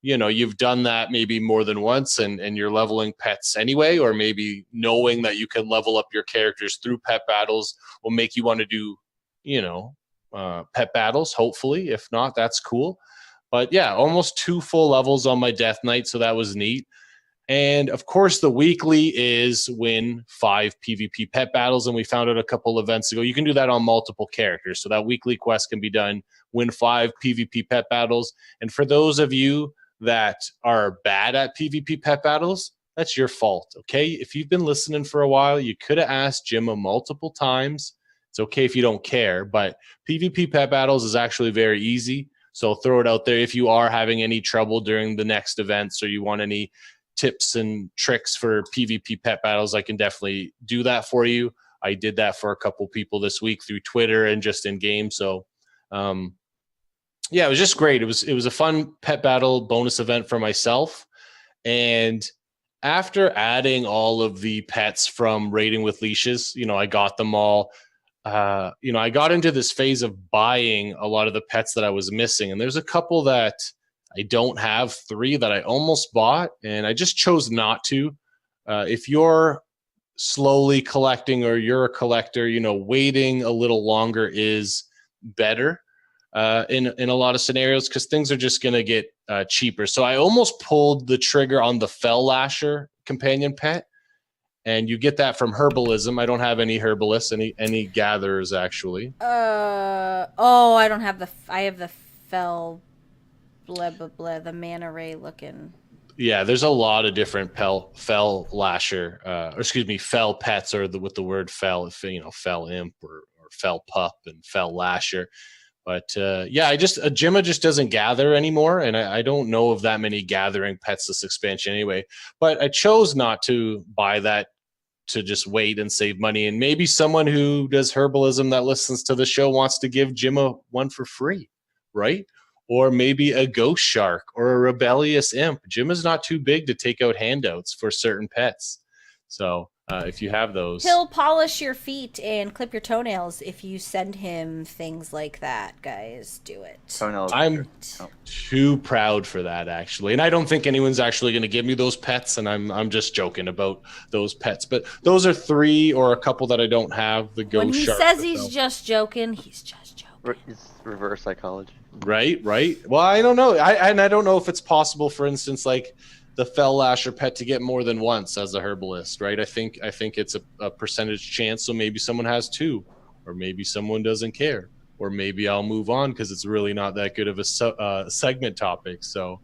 you've done that maybe more than once and you're leveling pets anyway, or maybe knowing that you can level up your characters through pet battles will make you want to do, pet battles, hopefully. If not, that's cool. But yeah, almost 2 full levels on my Death Knight, so that was neat. And of course, the weekly is win 5 PvP pet battles. And we found out a couple events ago, you can do that on multiple characters. So that weekly quest can be done, win 5 PvP pet battles. And for those of you that are bad at PvP pet battles, that's your fault, okay? If you've been listening for a while, you could have asked Jimma multiple times. It's okay if you don't care, but PvP pet battles is actually very easy. So throw it out there if you are having any trouble during the next events or you want any tips and tricks for PvP pet battles, I can definitely do that for you. I did that for a couple people this week through Twitter and just in game. So, it was just great. It was a fun pet battle bonus event for myself. And after adding all of the pets from Raiding with Leashes, I got them all. I got into this phase of buying a lot of the pets that I was missing. And there's a couple that I don't have, 3 that I almost bought, and I just chose not to. If you're slowly collecting, or you're a collector, waiting a little longer is better in a lot of scenarios, because things are just going to get cheaper. So I almost pulled the trigger on the Fell Lasher companion pet, and you get that from herbalism. I don't have any herbalists, any gatherers actually. I don't have I have the Fell blah blah blah, the manta ray looking. Yeah, there's a lot of different fell lasher, fell pets, or with the word fell, fell imp or fell pup and fell lasher. But Jimma just doesn't gather anymore, and I don't know of that many gathering pets this expansion anyway. But I chose not to buy that, to just wait and save money. And maybe someone who does herbalism that listens to the show wants to give Jimma one for free, right? Or maybe a ghost shark or a rebellious imp. Jimma's not too big to take out handouts for certain pets. So if you have those, he'll polish your feet and clip your toenails if you send him things like that. Guys, do it. Toenails. I'm too proud for that, actually. And I don't think anyone's actually going to give me those pets, and I'm just joking about those pets. But those are 3 or a couple that I don't have. The ghost when he shark. says he's just joking, he's just joking. It's reverse psychology. Right. Well, I don't know. I don't know if it's possible, for instance, like the Fell Lasher pet, to get more than once as a herbalist, right? I think it's a percentage chance. So maybe someone has 2, or maybe someone doesn't care, or maybe I'll move on because it's really not that good of a segment topic. So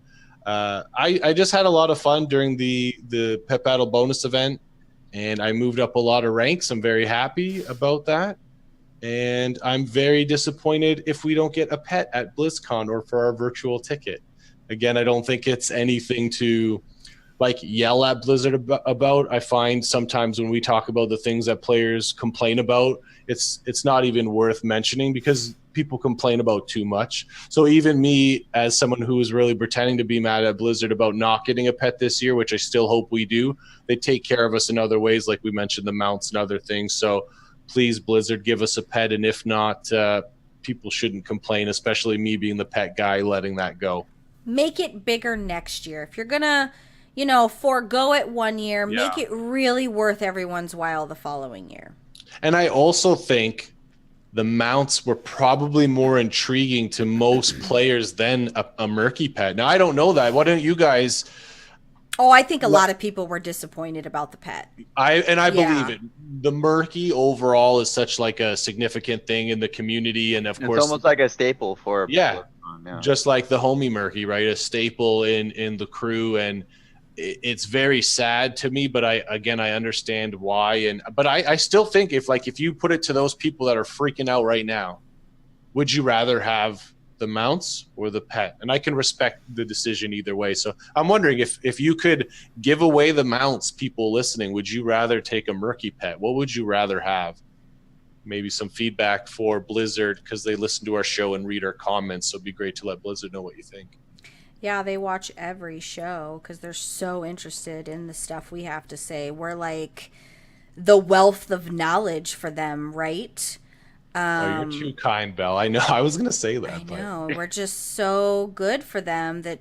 I just had a lot of fun during the Pet Battle bonus event, and I moved up a lot of ranks. I'm very happy about that. And I'm very disappointed if we don't get a pet at BlizzCon or for our virtual ticket. Again, I don't think it's anything to yell at Blizzard about. I find sometimes when we talk about the things that players complain about, it's not even worth mentioning because people complain about too much. So even me, as someone who is really pretending to be mad at Blizzard about not getting a pet this year, which I still hope we do, they take care of us in other ways, like we mentioned, the mounts and other things. So please, Blizzard, give us a pet. And if not, people shouldn't complain, especially me being the pet guy, letting that go. Make it bigger next year. If you're going to, forego it one year, make it really worth everyone's while the following year. And I also think the mounts were probably more intriguing to most players than a murky pet. Now, I don't know that. Why don't you guys... Oh, I think a lot of people were disappointed about the pet. I believe it. The murky overall is such a significant thing in the community, and of course, it's almost like a staple for just like the homie murky, right? A staple in the crew, and it's very sad to me. But I understand why, but I still think if you put it to those people that are freaking out right now, would you rather have the mounts or the pet? And I can respect the decision either way. So I'm wondering if you could give away the mounts, people listening, would you rather take a murky pet? What would you rather have? Maybe some feedback for Blizzard, because they listen to our show and read our comments. So it'd be great to let Blizzard know what you think. Yeah, they watch every show because they're so interested in the stuff we have to say. We're like the wealth of knowledge for them, right? You're too kind, Belle. I know. I was going to say that. I know. We're just so good for them that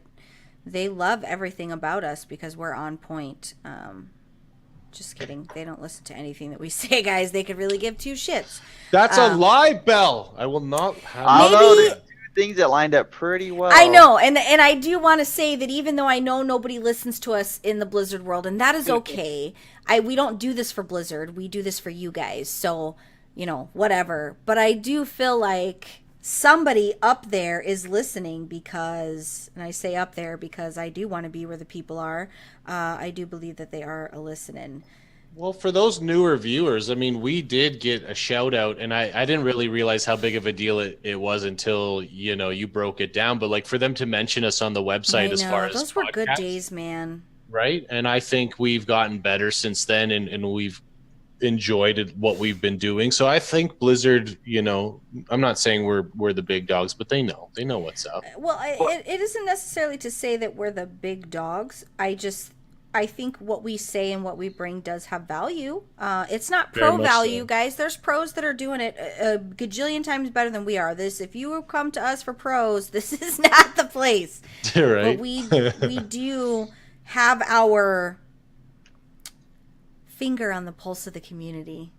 they love everything about us because we're on point. Just kidding. They don't listen to anything that we say, guys. They could really give 2 shits. That's a lie, Belle. I will not have... Although there's 2 things that lined up pretty well. I know. And I do want to say that even though I know nobody listens to us in the Blizzard world, and that is okay. We don't do this for Blizzard. We do this for you guys. So... whatever. But I do feel like somebody up there is listening because, and I say up there because I do want to be where the people are. I do believe that they are listening. Well, for those newer viewers, I mean, we did get a shout out, and I didn't really realize how big of a deal it was until, you broke it down. But for them to mention us on the website as far as those were good days, man. Right. And I think we've gotten better since then, and we've enjoyed what we've been doing. So I think Blizzard, I'm not saying we're the big dogs, but they know what's up. Well, it isn't necessarily to say that we're the big dogs. I think what we say and what we bring does have value. It's not pro value, so. Guys. There's pros that are doing it a gajillion times better than we are. If you come to us for pros, this is not the place. Right. But we do have our finger on the pulse of the community.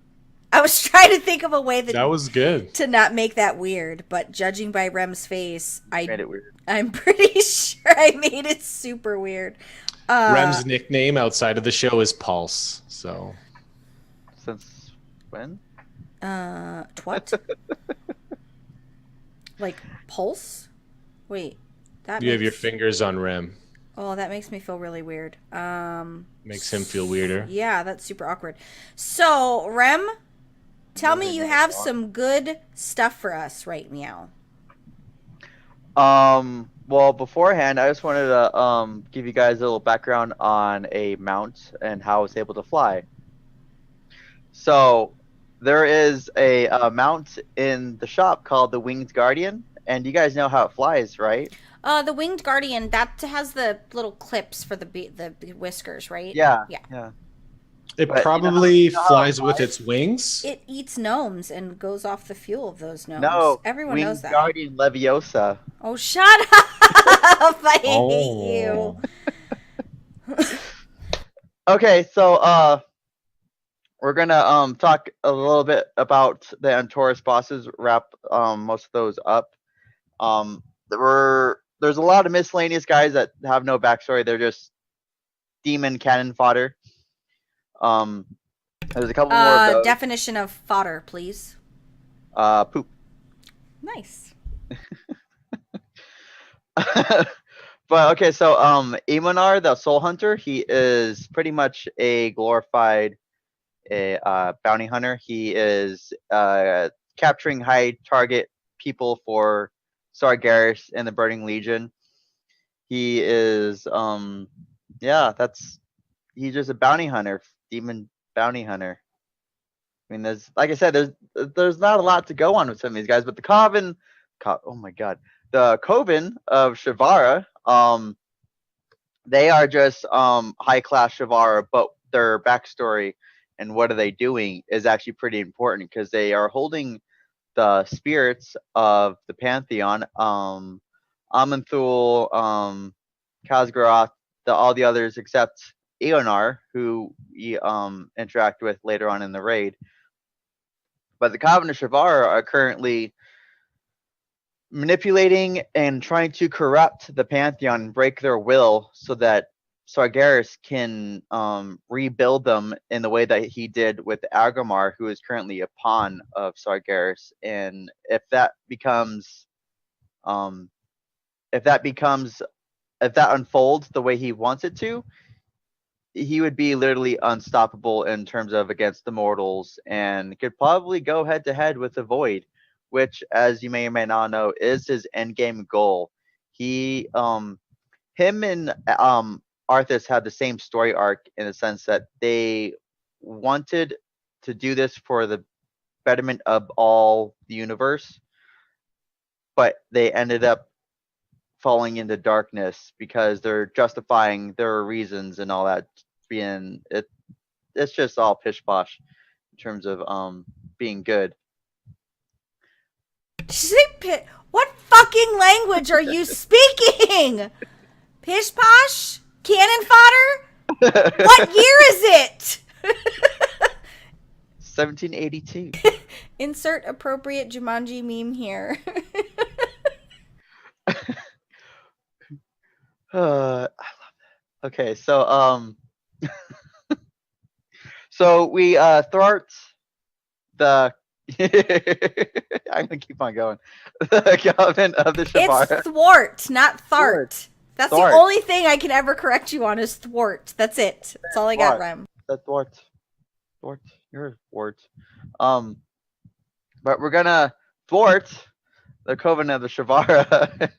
I was trying to think of a way That was good. to not make that weird, but judging by Rem's face, Made it weird. I'm pretty sure I made it super weird. Rem's nickname outside of the show is Pulse. So Since when? Twat? Like pulse? Wait, that you have your fingers on Rem. Oh, that makes me feel really weird. Makes him feel weirder. Yeah, that's super awkward. So, Rem, tell me you have some good stuff for us right now. Well, beforehand, I just wanted to give you guys a little background on a mount and how it's able to fly. So, there is a mount in the shop called the Winged Guardian, and you guys know how it flies, right? The Winged Guardian, that has the little clips for the whiskers, right? Yeah. It But probably you know how flies it with flies? its wings. It eats gnomes and goes off the fuel of those gnomes. No, Everyone Winged knows that. Guardian Leviosa. Oh, shut up! I hate Oh. you. Okay, so we're gonna talk a little bit about the Antorus bosses, wrap most of those up. There's a lot of miscellaneous guys that have no backstory. They're just demon cannon fodder. There's a couple more of those. Definition of fodder, please. Poop. Nice. But okay, so Imonar, the Soul Hunter, he is pretty much a glorified bounty hunter. He is capturing high target people for Sargeras and the Burning Legion. He is he's just a bounty hunter, demon bounty hunter. I mean, there's, like I said, there's not a lot to go on with some of these guys, but the Coven of Shavara, they are just high class Shavara, but their backstory and what are they doing is actually pretty important because they are holding the spirits of the Pantheon, Amanthul, Khazgarath, all the others except Eonar, who we interact with later on in the raid. But the Coven of Shavara are currently manipulating and trying to corrupt the Pantheon and break their will so that Sargeras can rebuild them in the way that he did with Agramar, who is currently a pawn of Sargeras. And if that unfolds the way he wants it to, he would be literally unstoppable in terms of against the mortals and could probably go head to head with the Void, which, as you may or may not know, is his endgame goal. Him and Arthas had the same story arc in the sense that they wanted to do this for the betterment of all the universe, but they ended up falling into darkness because they're justifying their reasons and all that. It's just all pish posh in terms of being good. What fucking language are you speaking? Pish posh? Cannon fodder? What year is it? 1782. Insert appropriate Jumanji meme here. I love that. Okay, so so we thwart the I'm gonna keep on going. The Coven of the Shavara. It's thwart, not thart. That's Thwart. the only thing I can ever correct you on is thwart. That's it. That's all I got, Thwart. Rem. The thwart. You're a thwart. But we're gonna thwart the Coven of the Shavara.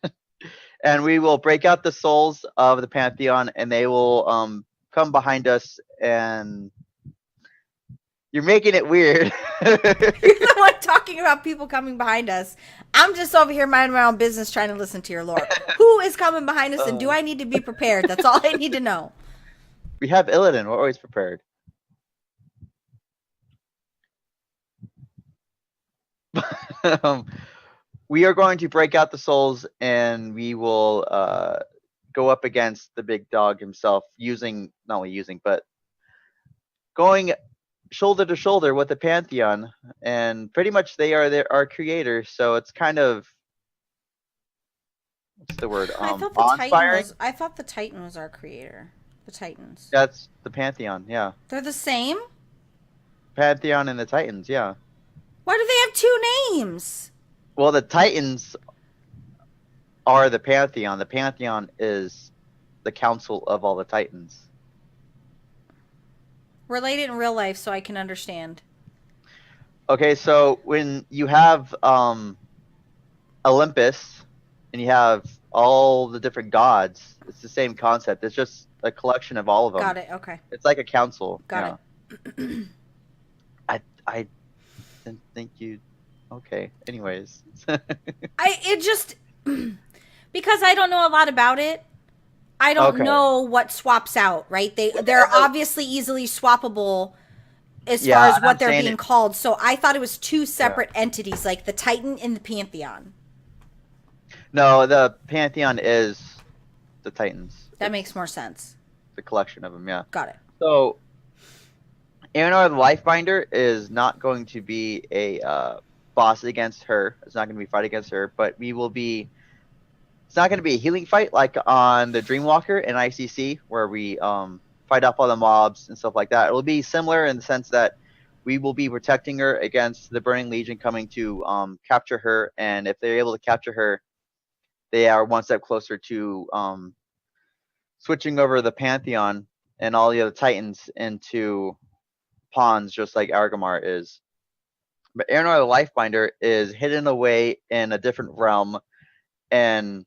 And we will break out the souls of the Pantheon, and they will come behind us. And you're making it weird. You're the one talking about people coming behind us. I'm just over here minding my own business trying to listen to your lore. Who is coming behind us, and do I need to be prepared? That's all I need to know. We have Illidan. We're always prepared. We are going to break out the souls, and we will go up against the big dog himself, not only using, but going shoulder to shoulder with the Pantheon, and pretty much they are our creators. So it's kind of what's the word? I thought awe-inspiring. I thought the Titan was our creator. The Titans. That's the Pantheon. Yeah, They're the same? Pantheon and the Titans. Yeah. Why do they have two names? Well, the Titans are the Pantheon. The Pantheon is the council of all the Titans. Relate it in real life so I can understand. Okay, so when you have Olympus and you have all the different gods, it's the same concept. It's just a collection of all of them. Got it. Okay. It's like a council. Got it. I didn't think you. Okay. Anyways. It just because I don't know a lot about it. I don't know what swaps out, right? They're obviously easily swappable as far as what they're being called. So I thought it was two separate entities, like the Titan and the Pantheon. No, the Pantheon is the Titans. That makes more sense. The collection of them, yeah. Got it. So, Aeonar the Lifebinder is not going to be a boss against her. It's not going to be a fight against her, but we will be. It's not going to be a healing fight like on the Dreamwalker and ICC, where we fight off all the mobs and stuff like that. It will be similar in the sense that we will be protecting her against the Burning Legion coming to capture her, and if they're able to capture her, they are one step closer to switching over the Pantheon and all the other Titans into pawns, just like Argamar is. But Aeonar the Lifebinder is hidden away in a different realm, and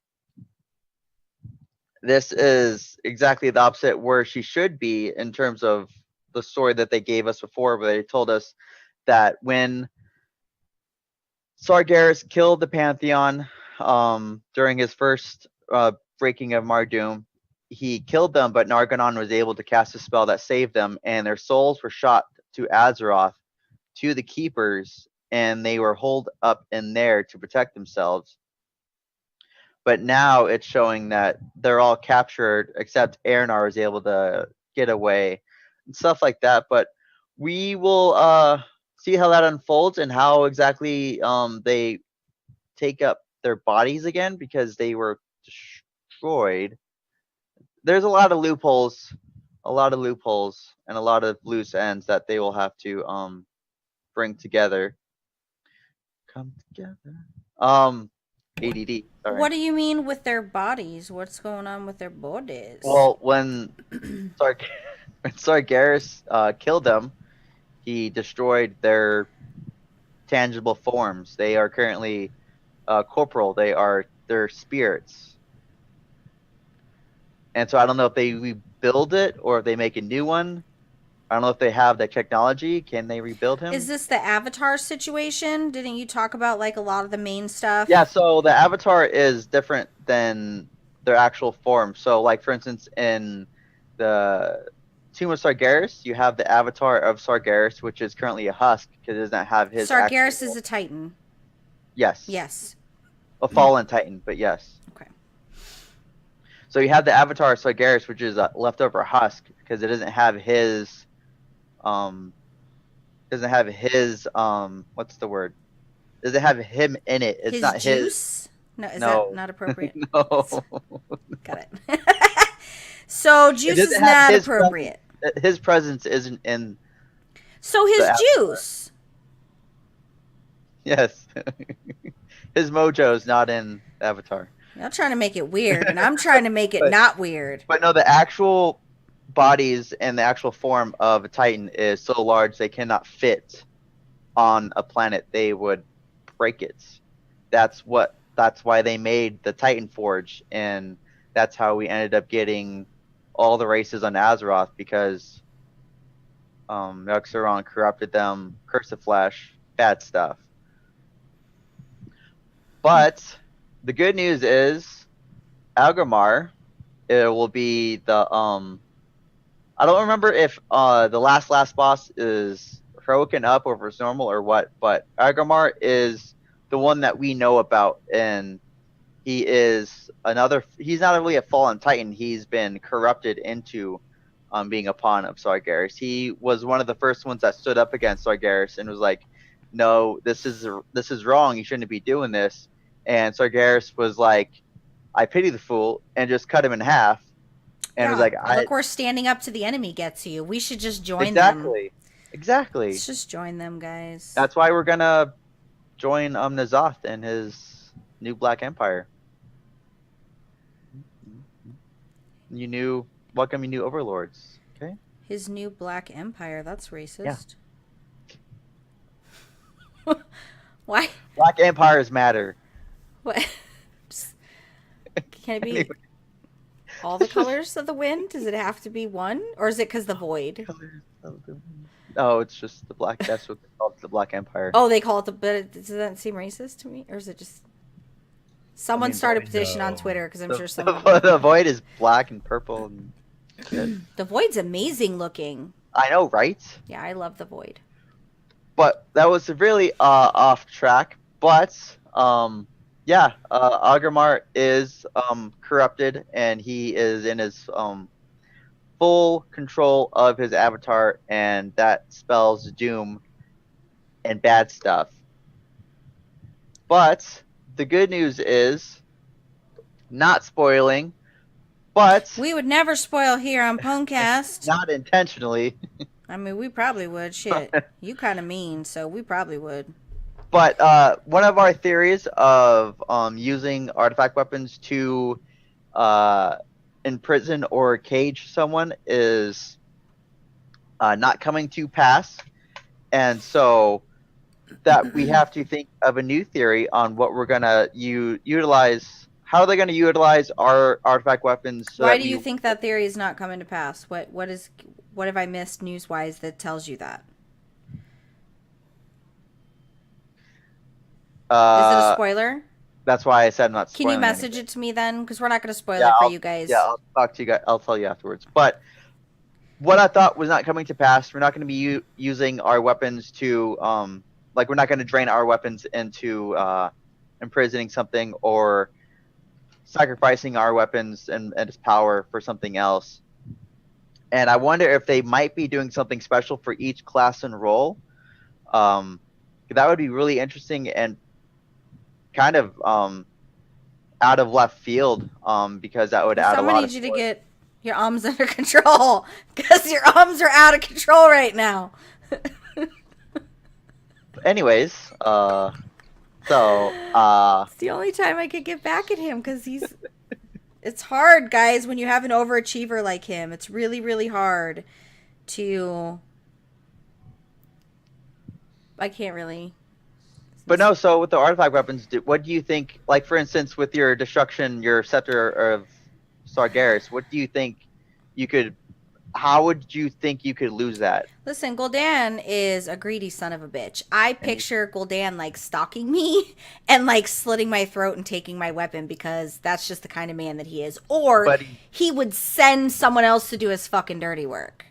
this is exactly the opposite where she should be in terms of the story that they gave us before, where they told us that when Sargeras killed the Pantheon during his first breaking of Mardoom, he killed them, but Narganon was able to cast a spell that saved them, and their souls were shot to Azeroth, to the Keepers, and they were holed up in there to protect themselves. But now it's showing that they're all captured, except Aeonar is able to get away, and stuff like that. But we will see how that unfolds and how exactly they take up their bodies again, because they were destroyed. There's a lot of loopholes, and a lot of loose ends that they will have to bring together. Come together. ADD. Sorry. What do you mean with their bodies? What's going on with their bodies? Well, when Sargeras killed them, he destroyed their tangible forms. They are currently corporal. They're spirits. And so I don't know if they rebuild it or if they make a new one. I don't know if they have the technology. Can they rebuild him? Is this the Avatar situation? Didn't you talk about like a lot of the main stuff? Yeah, so the Avatar is different than their actual form. So like for instance in the Tomb of Sargeras, you have the Avatar of Sargeras, which is currently a husk because it doesn't have his Sargeras is a Titan. Yes. Yes. A fallen Titan, but yes. Okay. So you have the Avatar of Sargeras, which is a leftover husk because it doesn't have his what's the word? Doesn't have him in it. It's his not juice? No, is that not appropriate? No. Got it. So juice is not appropriate. His presence isn't in. So his juice. Yes. His mojo is not in Avatar. You're trying to make it weird, and I'm trying to make it not weird. But no, the actual bodies and the actual form of a Titan is so large they cannot fit on a planet. They would break it. That's why they made the Titan Forge, and that's how we ended up getting all the races on Azeroth, because Yuxaron corrupted them, Curse of Flesh, bad stuff. But the good news is Algramar, it will be the I don't remember if the last boss is broken up or if it's normal or what, but Algramar is the one that we know about, and he's not really a fallen Titan. He's been corrupted into being a pawn of Sargeras. He was one of the first ones that stood up against Sargeras and was like, "No, this is wrong. You shouldn't be doing this." And Sargeras was like, "I pity the fool," and just cut him in half. And was like, "Look where standing up to the enemy gets you. We should just join them." Exactly. Let's just join them, guys. That's why we're gonna join N'Zoth and his new Black Empire. Welcome, you new overlords. Okay. His new Black Empire. That's racist. Yeah. Why? Black Empires matter. What? Can it be all the colors of the wind? Does it have to be one, or is it because the void? No, it's just the black. That's what they call it, the Black Empire. Oh, they call it the. But does that seem racist to me, or is it just? Someone start a petition on Twitter because I'm sure someone. The void is black and purple. And the void's amazing looking. I know, right? Yeah, I love the void. But that was severely off track. But Agrimar is corrupted, and he is in his full control of his avatar, and that spells doom and bad stuff. But the good news is, not spoiling, but we would never spoil here on Punkcast. Not intentionally. I mean, we probably would. Shit, you kind of mean, so we probably would. But one of our theories of using artifact weapons to imprison or cage someone is not coming to pass, and so that we have to think of a new theory on what we're gonna utilize. How are they going to utilize our artifact weapons? Why do you think that theory is not coming to pass? What have I missed news-wise that tells you that? Is it a spoiler? That's why I said I'm not spoiling. Can you message it to me then? Because we're not going to spoil Yeah, it for you guys. Yeah, I'll talk to you guys. I'll tell you afterwards. But what I thought was not coming to pass, we're not going to be using our weapons to, we're not going to drain our weapons into imprisoning something or sacrificing our weapons and its power for something else. And I wonder if they might be doing something special for each class and role. That would be really interesting and kind of out of left field, because that would add a lot of. Someone needs you to get your arms under control, because your arms are out of control right now. Anyways, it's the only time I could get back at him, because it's hard, guys, when you have an overachiever like him. It's really, really hard to. I can't really. But no, so with the artifact weapons, what do you think, like, for instance, with your destruction, your Scepter of Sargeras, what do you think how would you think you could lose that? Listen, Gul'dan is a greedy son of a bitch. I picture Gul'dan, like, stalking me and, like, slitting my throat and taking my weapon, because that's just the kind of man that he is. Or he would send someone else to do his fucking dirty work.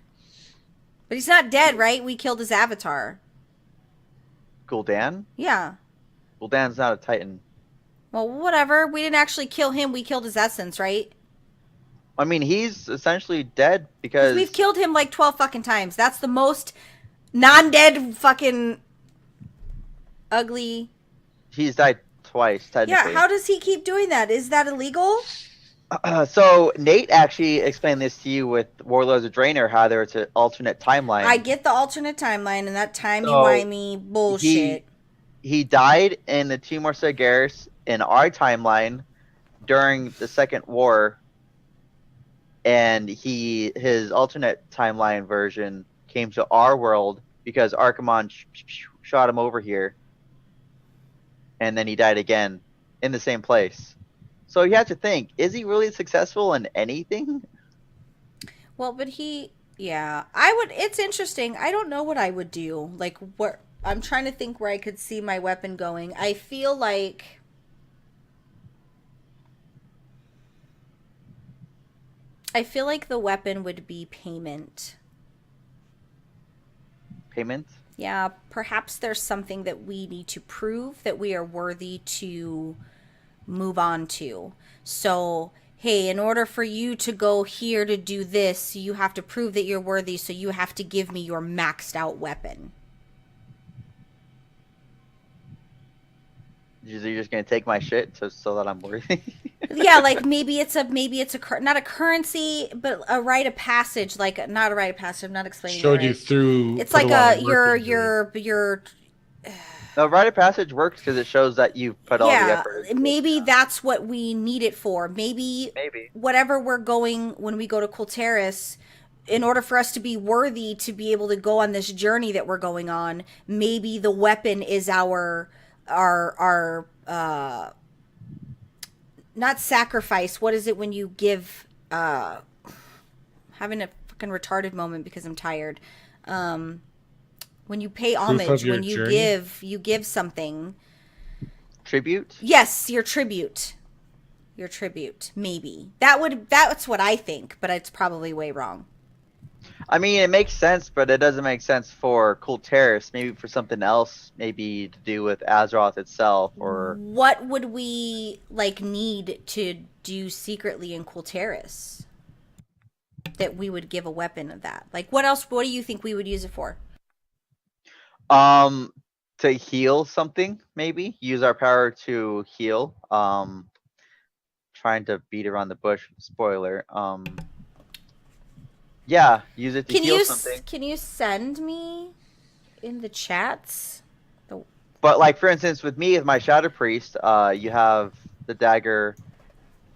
But he's not dead, right? We killed his avatar. Gul'dan? Yeah. Gul'dan's not a Titan. Well, whatever. We didn't actually kill him. We killed his essence, right? I mean, he's essentially dead because we've killed him like 12 fucking times. That's the most non-dead fucking ugly. He's died twice, technically. Yeah, how does he keep doing that? Is that illegal? So Nate actually explained this to you with Warlords of Draenor, how there's an alternate timeline. I get the alternate timeline and that timey-wimey bullshit. He died in the Timor Sargeras in our timeline during the Second War, and his alternate timeline version came to our world because Archimonde shot him over here, and then he died again in the same place. So you have to think, is he really successful in anything? Well, but it's interesting. I don't know what I would do. Like, I'm trying to think where I could see my weapon going. I feel like the weapon would be payment. Payment? Yeah, perhaps there's something that we need to prove that we are worthy to move on to. So hey, in order for you to go here to do this, you have to prove that you're worthy, so you have to give me your maxed out weapon. You're just gonna take my shit so that I'm worthy. Yeah, like maybe it's not a currency, but a rite of passage. Like not a rite of passage. I'm not explaining. Showed it you right. through. It's put like lot of work your into it. your. No, rite of passage works because it shows that you put all the Yeah, effort. into it. maybe that's what we need it for. Maybe whatever we're going when we go to Kulteris, in order for us to be worthy to be able to go on this journey that we're going on, maybe the weapon is our not sacrifice. What is it when you give having a fucking retarded moment because I'm tired. When you pay homage, when you journey? give something. Tribute? Yes, your tribute. Your tribute, maybe. That's what I think, but it's probably way wrong. I mean, it makes sense, but it doesn't make sense for Kulteris. Maybe for something else, maybe to do with Azeroth itself, or What would we need to do secretly in Kulteris that we would give a weapon of that? Like, what else? What do you think we would use it for? to heal something. Maybe use our power to heal. Trying to beat around the bush. Spoiler. Yeah, use it to heal something. Can you send me in the chats? But like for instance, with me, with my Shadow Priest, you have the dagger.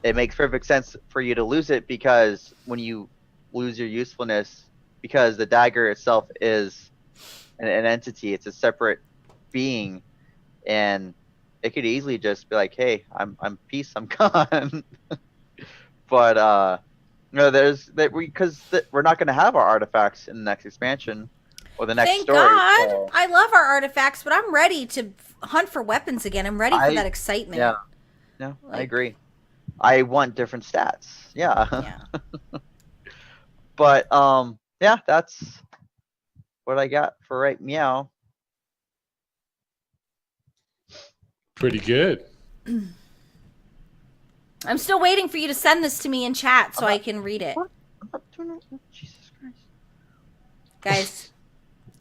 It makes perfect sense for you to lose it because when you lose your usefulness, because the dagger itself is an entity, it's a separate being, and it could easily just be like, "Hey, I'm peace, I'm gone." But no, because we're not going to have our artifacts in the next expansion or the next Thank story. God. So. I love our artifacts, but I'm ready to hunt for weapons again. I'm ready for that excitement. Yeah, no, I agree. I want different stats. Yeah. Yeah. But yeah, that's what I got for right meow. Pretty good. I'm still waiting for you to send this to me in chat so I can read it. Jesus Christ. Guys,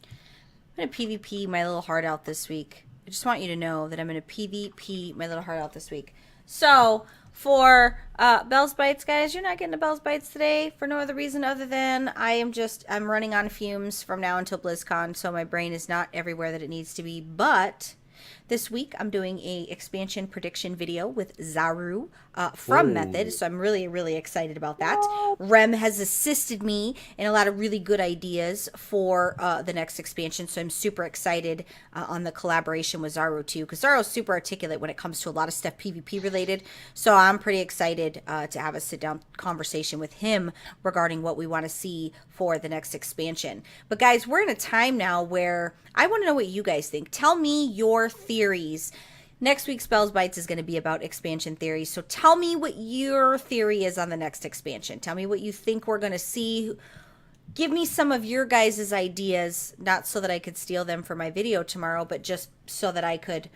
I'm going to PvP my little heart out this week. I just want you to know that I'm going to PvP my little heart out this week. So, for Bell's Bites, guys, you're not getting a Bell's Bites today for no other reason other than I'm running on fumes from now until BlizzCon, so my brain is not everywhere that it needs to be. But this week, I'm doing a expansion prediction video with Zaru from Method, so I'm really, really excited about that. Rem has assisted me in a lot of really good ideas for the next expansion, so I'm super excited on the collaboration with Zaru too, because Zaru's super articulate when it comes to a lot of stuff PvP related, so I'm pretty excited to have a sit-down conversation with him regarding what we want to see for the next expansion. But guys, we're in a time now where I want to know what you guys think. Tell me your theories. Next week's Spells Bites is going to be about expansion theories. So tell me what your theory is on the next expansion. Tell me what you think we're going to see. Give me some of your guys' ideas, not so that I could steal them for my video tomorrow, but just so that I could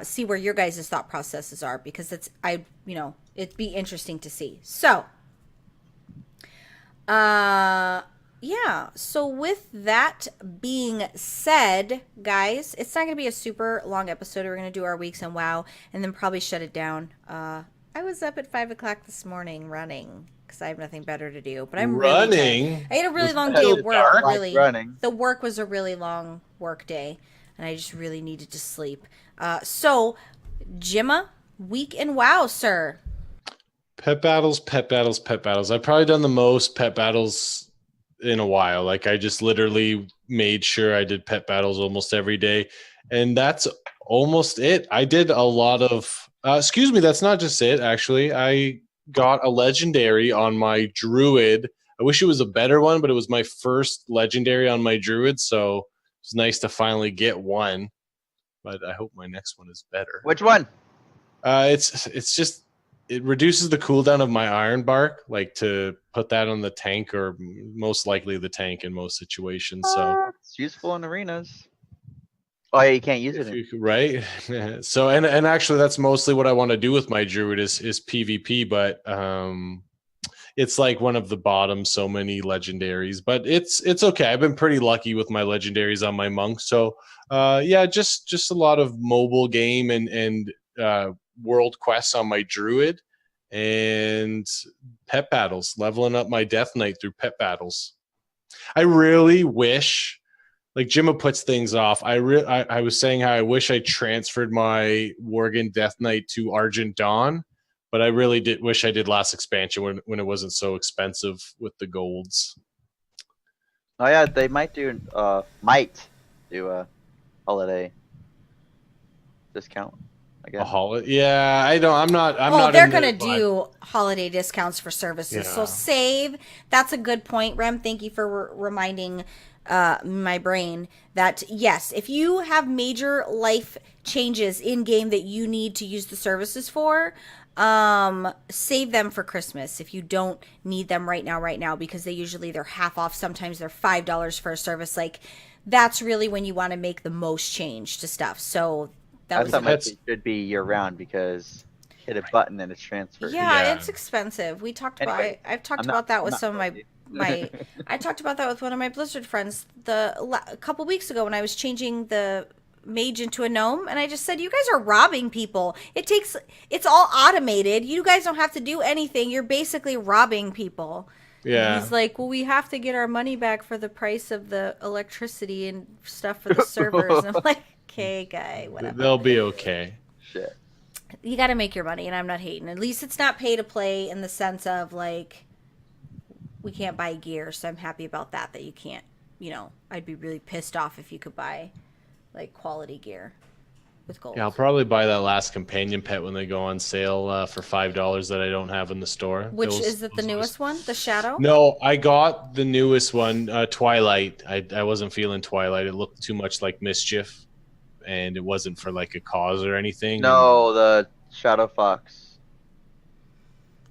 see where your guys' thought processes are, because it'd be interesting to see. So, yeah, so with that being said, guys, it's not going to be a super long episode. We're going to do our weeks on WoW and then probably shut it down. I was up at 5 o'clock this morning running because I have nothing better to do. But I'm running. Really I had a really long day at work. Dark? Really, Running. the work was a really long work day, and I just really needed to sleep. So, Jimma, week in WoW, sir. Pet battles, pet battles, pet battles. I've probably done the most pet battles in a while. Like I just literally made sure I did pet battles almost every day, and that's almost it. I did a lot of excuse me, that's not just it. Actually, I got a legendary on my druid. I wish it was a better one, but it was my first legendary on my druid, so it's nice to finally get one. But I hope my next one is better. Which one? It's just it reduces the cooldown of my iron bark, like to put that on the tank, or most likely the tank in most situations. So It's useful in arenas. Oh yeah, you can't use it. Right. So and actually that's mostly what I want to do with my druid is PvP, but it's like one of the bottom so many legendaries, but it's okay. I've been pretty lucky with my legendaries on my monk. So yeah, just a lot of mobile game and world quests on my druid and pet battles, leveling up my death knight through pet battles. I really wish, like Jimma puts things off. I was saying how I wish I transferred my Worgen Death Knight to Argent Dawn, but I really did wish I did last expansion when it wasn't so expensive with the golds. Oh yeah, they might do a holiday discount. I guess. A holiday? Yeah, I don't. I'm not. They're gonna do holiday discounts for services. Yeah. So save. That's a good point, Rem. Thank you for reminding my brain that yes, if you have major life changes in game that you need to use the services for, save them for Christmas if you don't need them right now, because they're half off. Sometimes they're $5 for a service. Like that's really when you want to make the most change to stuff. So I thought it should be year round because hit a button and it's transferred. Yeah, it's expensive. We talked about. I've talked about that with some of my. I talked about that with one of my Blizzard friends a couple weeks ago when I was changing the mage into a gnome, and I just said, "You guys are robbing people. It's all automated. You guys don't have to do anything. You're basically robbing people." Yeah. And he's like, "Well, we have to get our money back for the price of the electricity and stuff for the servers." And I'm like, "Okay, guy, whatever." They'll be okay. Shit. You got to make your money, and I'm not hating. At least it's not pay to play in the sense of like we can't buy gear, so I'm happy about that you can't, I'd be really pissed off if you could buy like quality gear with gold. Yeah, I'll probably buy that last companion pet when they go on sale for $5 that I don't have in the store. Which is it the newest one? The Shadow? No, I got the newest one, Twilight. I wasn't feeling Twilight. It looked too much like Mischief, and it wasn't for like a cause or anything. No, the Shadow Fox.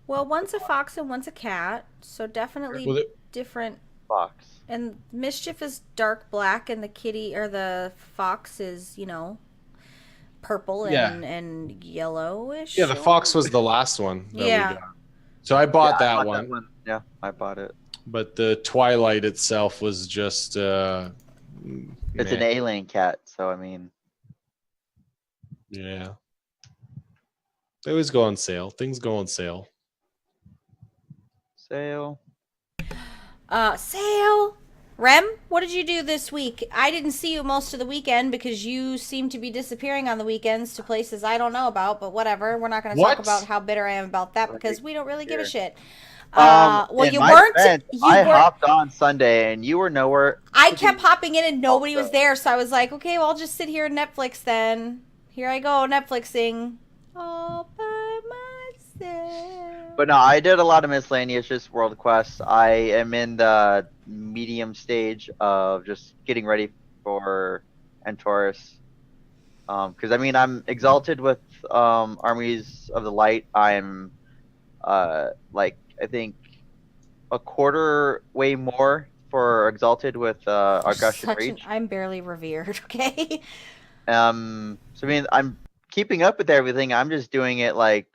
Well, one's a fox and one's a cat, so definitely different. Fox. And Mischief is dark black, and the kitty or the fox is, purple and yellowish. Yeah, the fox was the last one that we got. So I bought that one. Yeah, I bought it. But the Twilight itself was just it's an alien cat, so I mean. Yeah. They always go on sale. Things go on sale. Sale. Sale. Rem, what did you do this week? I didn't see you most of the weekend because you seem to be disappearing on the weekends to places I don't know about, but whatever. We're not going to talk about how bitter I am about that because we don't really give a shit. Well, you weren't. I hopped on Sunday and you were nowhere. I kept hopping in and nobody was there, so I was like, okay, well, I'll just sit here and Netflix then. Here I go, Netflixing all by myself. But no, I did a lot of miscellaneous just world quests. I am in the medium stage of just getting ready for Antorus. Because I mean, I'm exalted with Armies of the Light. I'm like I think a quarter way more for exalted with Augustin Reach. I'm barely revered. Okay. So I mean, I'm keeping up with everything. I'm just doing it like.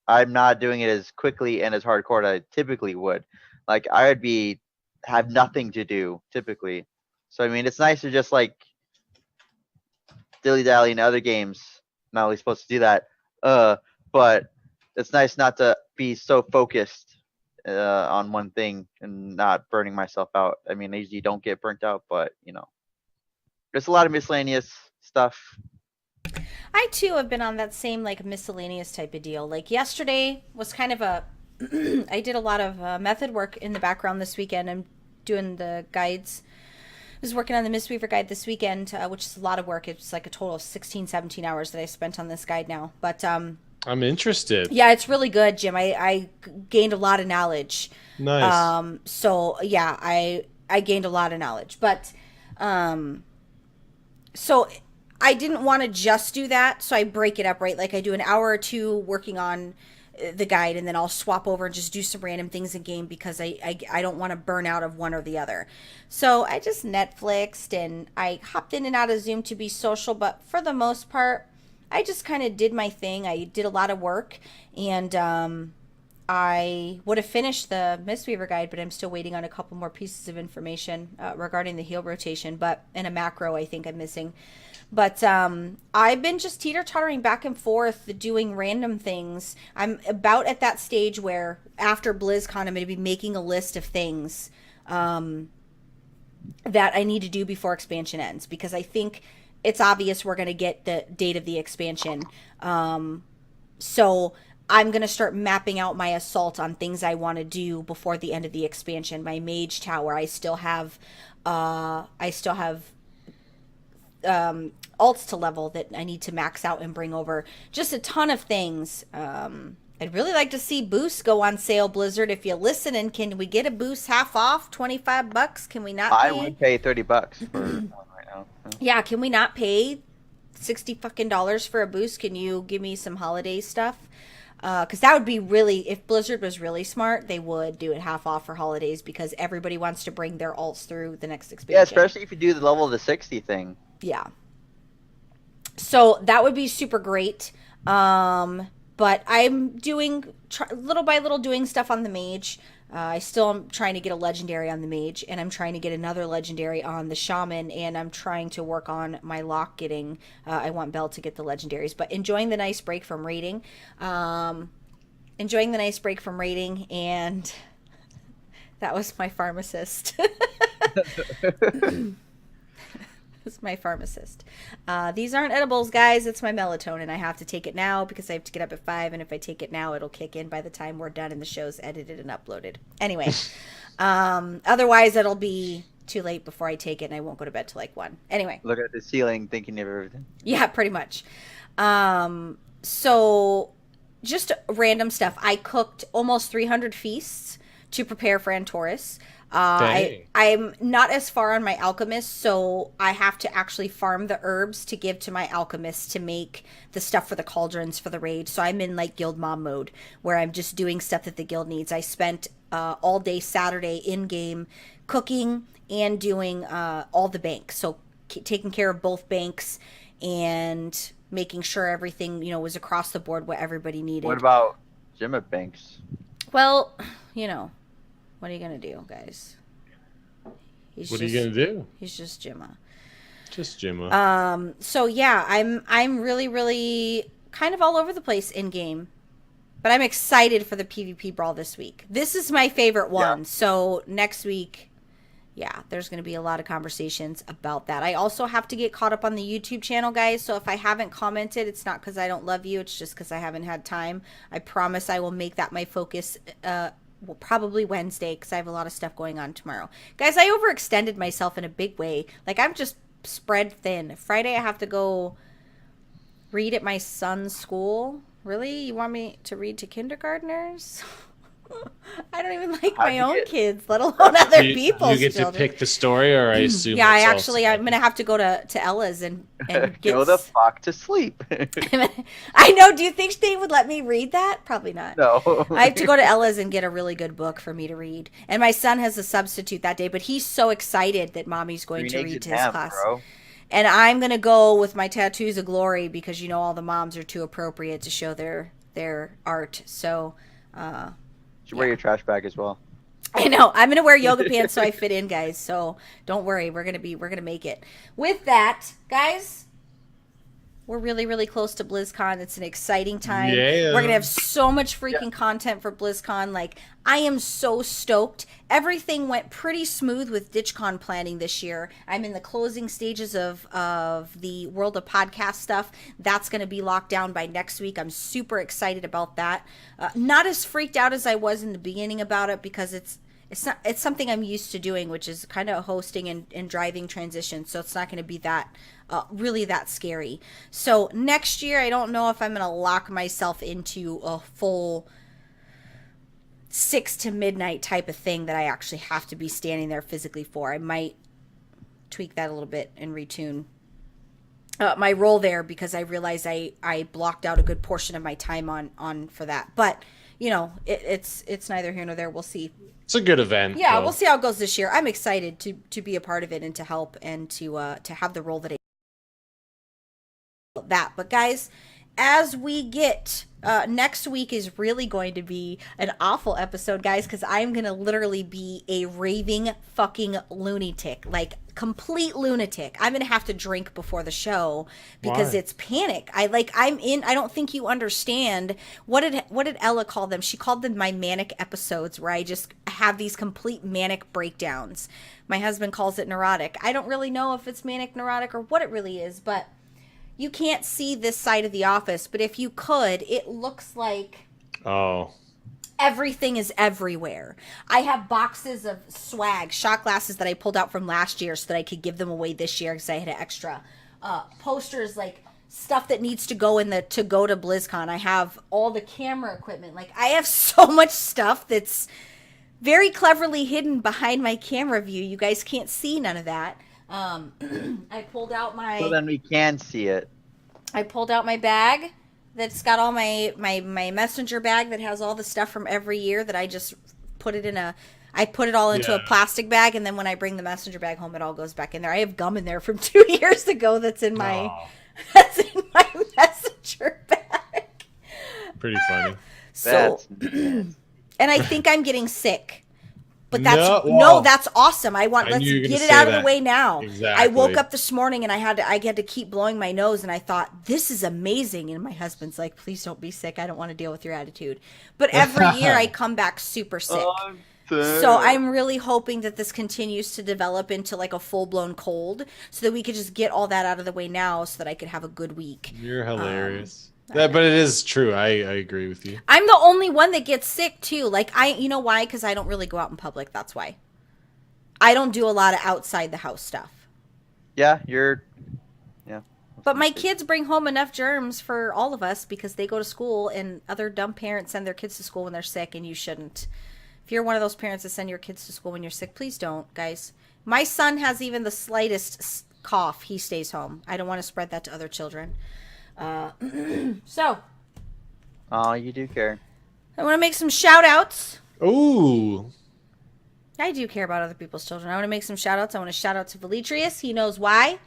I'm not doing it as quickly and as hardcore as I typically would. Like I would have nothing to do typically. So I mean, it's nice to just like dilly dally in other games. Not really supposed to do that. But it's nice not to be so focused on one thing and not burning myself out. I mean, I usually don't get burnt out, but there's a lot of miscellaneous stuff. I too have been on that same like miscellaneous type of deal. Like yesterday was kind of I did a lot of method work in the background this weekend. I'm doing the guides. I was working on the Mistweaver guide this weekend, which is a lot of work. It's like a total of 16, 17 hours that I spent on this guide now. But I'm interested. Yeah, it's really good, Jim. I gained a lot of knowledge. Nice. So yeah, I gained a lot of knowledge. But so I didn't want to just do that, so I break it up, right? Like I do an hour or two working on the guide, and then I'll swap over and just do some random things in game because I don't want to burn out of one or the other. So I just Netflixed and I hopped in and out of Zoom to be social, but for the most part, I just kind of did my thing. I did a lot of work, and I would have finished the Mistweaver guide, but I'm still waiting on a couple more pieces of information regarding the heal rotation, but in a macro I think I'm missing. But I've been just teeter-tottering back and forth doing random things. I'm about at that stage where after BlizzCon I'm going to be making a list of things that I need to do before expansion ends, because I think it's obvious we're going to get the date of the expansion. So I'm going to start mapping out my assault on things I want to do before the end of the expansion. My mage tower, I still have alts to level that I need to max out and bring over. Just a ton of things. I'd really like to see boosts go on sale, Blizzard. If you listen, and can we get a boost half off, $25? Can we not pay? I would pay $30 for one right now. Yeah, can we not pay $60 for a boost? Can you give me some holiday stuff? Because that would be really, if Blizzard was really smart, they would do it half off for holidays, because everybody wants to bring their alts through the next expansion. Yeah, especially if you do the level of the 60 thing. Yeah. So that would be super great. But I'm doing, little by little, doing stuff on the mage. I still am trying to get a legendary on the mage, and I'm trying to get another legendary on the shaman, and I'm trying to work on my lock getting. I want Belle to get the legendaries, but enjoying the nice break from raiding. And that was my pharmacist. It's my pharmacist. These aren't edibles, guys. It's my melatonin. I have to take it now because I have to get up at 5, and if I take it now, it'll kick in by the time we're done and the show's edited and uploaded. Anyway, otherwise it'll be too late before I take it, and I won't go to bed till like 1. Anyway. Look at the ceiling thinking of everything. Yeah, pretty much. So just random stuff. I cooked almost 300 feasts to prepare for Antorus. I'm not as far on my alchemist, so I have to actually farm the herbs to give to my alchemist to make the stuff for the cauldrons for the raid. So I'm in like guild mom mode, where I'm just doing stuff that the guild needs. I spent all day Saturday in game cooking and doing all the banks, so taking care of both banks and making sure everything was across the board what everybody needed. What about Gemma banks? Well, what are you going to do, guys? What are you going to do? He's just Jimma. Just Jimma. So yeah, I'm really, really kind of all over the place in game. But I'm excited for the PvP brawl this week. This is my favorite one. Yeah. So next week, yeah, there's going to be a lot of conversations about that. I also have to get caught up on the YouTube channel, guys. So if I haven't commented, it's not because I don't love you. It's just because I haven't had time. I promise I will make that my focus probably Wednesday, because I have a lot of stuff going on tomorrow. Guys, I overextended myself in a big way. Like, I'm just spread thin. Friday I have to go read at my son's school. Really? You want me to read to kindergartners? I don't even like my own kids, let alone other people's children. You get to pick the story, or I assume? Yeah, I'm going to have to go to Ella's and get... Go the fuck to sleep. I know. Do you think they would let me read that? Probably not. No. I have to go to Ella's and get a really good book for me to read. And my son has a substitute that day, but he's so excited that mommy's going to read to his class. Bro. And I'm going to go with my tattoos of glory, because all the moms are too appropriate to show their art. So... you should wear your trash bag as well. I know. I'm gonna wear yoga pants so I fit in, guys. So don't worry. We're gonna make it. With that, guys, we're really, really close to BlizzCon. It's an exciting time. Yeah. We're gonna have so much freaking content for BlizzCon. Like, I am so stoked. Everything went pretty smooth with DitchCon planning this year. I'm in the closing stages of the World of Podcast stuff. That's going to be locked down by next week. I'm super excited about that. Not as freaked out as I was in the beginning about it, because it's something I'm used to doing, which is kind of hosting and driving transitions. So it's not going to be that really that scary. So next year, I don't know if I'm going to lock myself into a full 6 to midnight type of thing that I actually have to be standing there physically for. I might tweak that a little bit and retune my role there because I realized I blocked out a good portion of my time on for that. But you know, it's neither here nor there. We'll see. It's a good event. Yeah, though. we'll see how it goes this year. I'm excited to be a part of it and to help and to have the role that that. But guys, as we get next week is really going to be an awful episode, guys, because I'm gonna literally be a raving fucking lunatic, like complete lunatic. I'm gonna have to drink before the show because Why? it's panic. I don't think you understand what did Ella call them? She called them my manic episodes, where I just have these complete manic breakdowns. My husband calls it neurotic. I don't really know if it's manic, neurotic, or what it really is, but you can't see this side of the office, but if you could, it looks like everything is everywhere. I have boxes of swag, shot glasses that I pulled out from last year so that I could give them away this year because I had extra. Posters, like stuff that needs to go to go to BlizzCon. I have all the camera equipment. Like, I have so much stuff that's very cleverly hidden behind my camera view. You guys can't see none of that. I pulled out my... So then we can see it. I pulled out my bag that's got all my messenger bag that has all the stuff from every year that I just put it in I put it all into a plastic bag, and then when I bring the messenger bag home, it all goes back in there. I have gum in there from 2 years ago that's in my messenger bag. Pretty funny. So, That's and I think I'm getting sick. But No, that's awesome. Let's knew you were get gonna it say out of that. the way now. Exactly. I woke up this morning and I had to keep blowing my nose, and I thought, this is amazing. And my husband's like, please don't be sick. I don't want to deal with your attitude. But every year I come back super sick. So I'm really hoping that this continues to develop into like a full-blown cold so that we could just get all that out of the way now so that I could have a good week. You're hilarious. But it is true. I agree with you. I'm the only one that gets sick too. Like, you know why? Because I don't really go out in public. That's why. I don't do a lot of outside the house stuff. Yeah. But my kids bring home enough germs for all of us because they go to school, and other dumb parents send their kids to school when they're sick, and you shouldn't. If you're one of those parents that send your kids to school when you're sick, please don't, guys. My son has even the slightest cough. He stays home. I don't want to spread that to other children. So. Oh, you do care. I want to make some shout outs. Ooh. I do care about other people's children. I want to make some shout outs. I want to shout out to Velitrius. He knows why.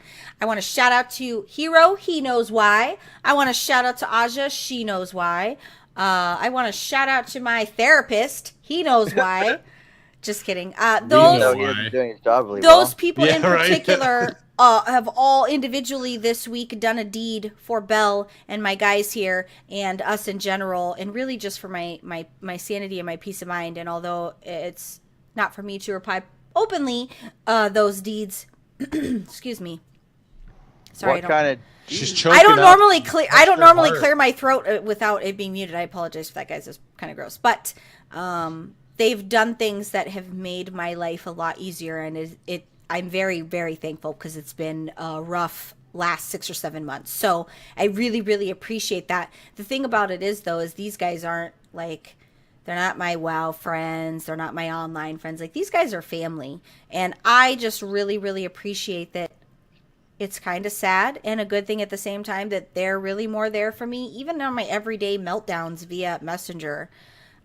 I want to shout out to Hero. He knows why. I want to shout out to Aja. She knows why. I want to shout out to my therapist. He knows why. Just kidding. know So why. he's doing his job really Those well. people in Yeah, right. particular have all individually this week done a deed for Belle and my guys here and us in general, and really just for my sanity and my peace of mind. And although it's not for me to reply openly, those deeds, excuse me. Sorry, What kind of? She's choking I don't up. normally clear. I don't her normally heart. clear my throat without it being muted. I apologize for that, guys. It's kind of gross, but they've done things that have made my life a lot easier, and I'm very, very thankful because it's been a rough last 6 or 7 months. So I really, really appreciate that. The thing about it is, though, is these guys aren't like, they're not my WoW friends. They're not my online friends. Like, these guys are family, and I just really, really appreciate that. It's kind of sad and a good thing at the same time that they're really more there for me, even on my everyday meltdowns via Messenger,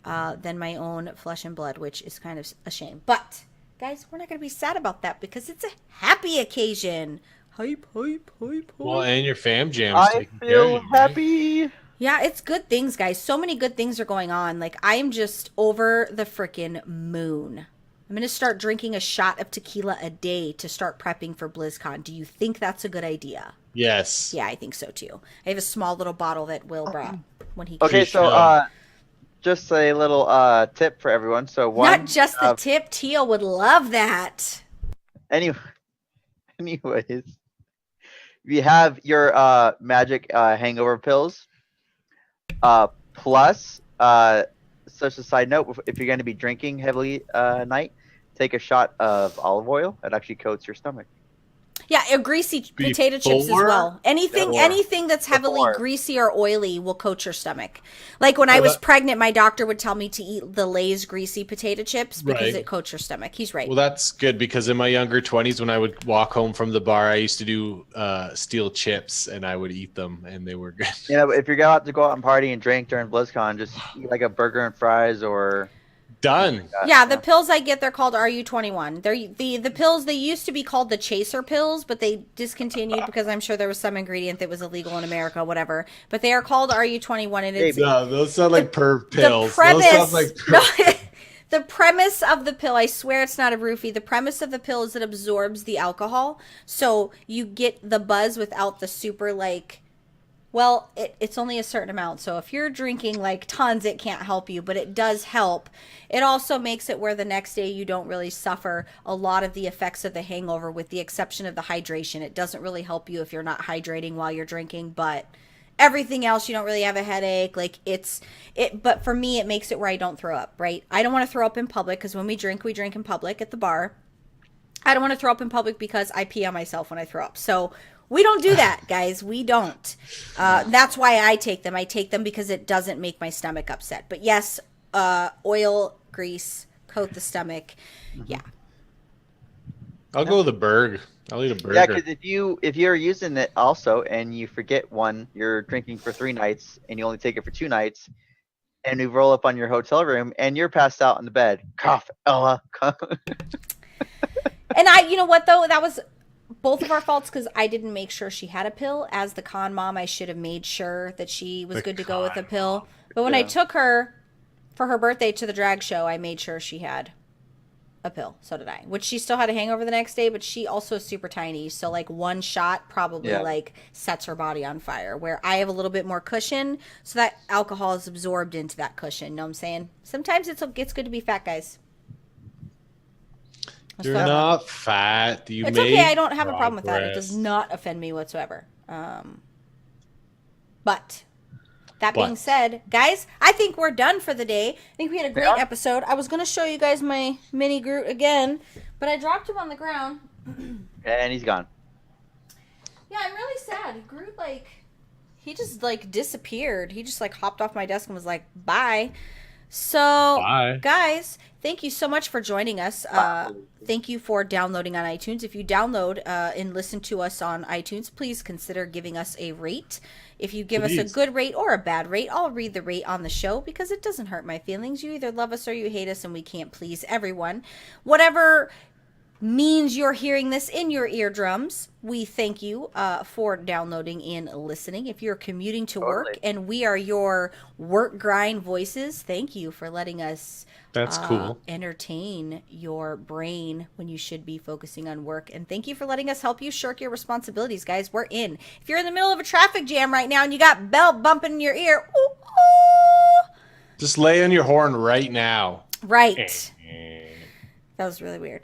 than my own flesh and blood, which is kind of a shame. But, guys, we're not going to be sad about that because it's a happy occasion. Hype, hype, hype, hype. Well, and your fam jam's I taking care of feel you, right? happy. Yeah, it's good things, guys. So many good things are going on. Like, I am just over the freaking moon. I'm going to start drinking a shot of tequila a day to start prepping for BlizzCon. Do you think that's a good idea? Yes. Yeah, I think so too. I have a small little bottle that Will brought when he Okay, came. so just a little tip for everyone. So one. Not just the tip. Teal would love that. Anyways, if you have your magic hangover pills, plus such a side note, if you're going to be drinking heavily at night, take a shot of olive oil. It actually coats your stomach. Yeah, greasy potato chips as Before? well. Anything that's heavily Before. greasy or oily will coat your stomach. Like when I was pregnant, my doctor would tell me to eat the Lay's greasy potato chips because Right. it coats your stomach. He's right. Well, that's good because in my younger 20s, when I would walk home from the bar, I used to do steal chips and I would eat them, and they were good. You know, if you're about to go out and party and drink during BlizzCon, just eat like a burger and fries or. Done. Yeah, the pills I get, they're called RU21. They're the pills. They used to be called the Chaser pills, but they discontinued because I'm sure there was some ingredient that was illegal in America, whatever. But they are called RU21, and it's No, those sound like pills. the premise. Those sound like No, the premise of the pill, I swear it's not a roofie. The premise of the pill is it absorbs the alcohol, so you get the buzz without the super like. Well, it's only a certain amount. So if you're drinking like tons, it can't help you, but it does help. It also makes it where the next day you don't really suffer a lot of the effects of the hangover with the exception of the hydration. It doesn't really help you if you're not hydrating while you're drinking, but everything else, you don't really have a headache. Like but for me, it makes it where I don't throw up, right? I don't want to throw up in public because when we drink in public at the bar. I don't want to throw up in public because I pee on myself when I throw up. So we don't do that, guys. We don't. That's why I take them. I take them because it doesn't make my stomach upset. But yes, oil, grease, coat the stomach. Yeah. I'll go with a burger. I'll eat a burger. Yeah, because if you're using it also and you forget one, you're drinking for 3 nights and you only take it for 2 nights, and you roll up on your hotel room and you're passed out in the bed. Cough, Ella. And you know what though? That was both of our faults because I didn't make sure she had a pill. As the con mom, I should have made sure that she was good to go with a pill. But when I took her for her birthday to the drag show, I made sure she had a pill. So did I. Which she still had a hangover the next day, but she also is super tiny. So like one shot probably like sets her body on fire. Where I have a little bit more cushion, so that alcohol is absorbed into that cushion. Know what I'm saying? Sometimes it's good to be fat, guys. You're not fat. It's okay. I don't have a problem with that. It does not offend me whatsoever. But that being said, guys, I think we're done for the day. I think we had a great episode. I was going to show you guys my mini Groot again, but I dropped him on the ground. And he's gone. Yeah, I'm really sad. Groot, he just, disappeared. He just, hopped off my desk and was like, bye. So, guys, thank you so much for joining us. Thank you for downloading on iTunes. If you download and listen to us on iTunes, please consider giving us a rate. If you give us a good rate or a bad rate, I'll read the rate on the show because it doesn't hurt my feelings. You either love us or you hate us, and we can't please everyone. Whatever means you're hearing this in your eardrums, we thank you for downloading and listening. If you're commuting to work and we are your work grind voices, thank you for letting us cool. Entertain your brain when you should be focusing on work. And thank you for letting us help you shirk your responsibilities, guys. We're in. If you're in the middle of a traffic jam right now and you got Bell bumping in your ear, ooh, ooh. Just lay on your horn right now. Right. That was really weird.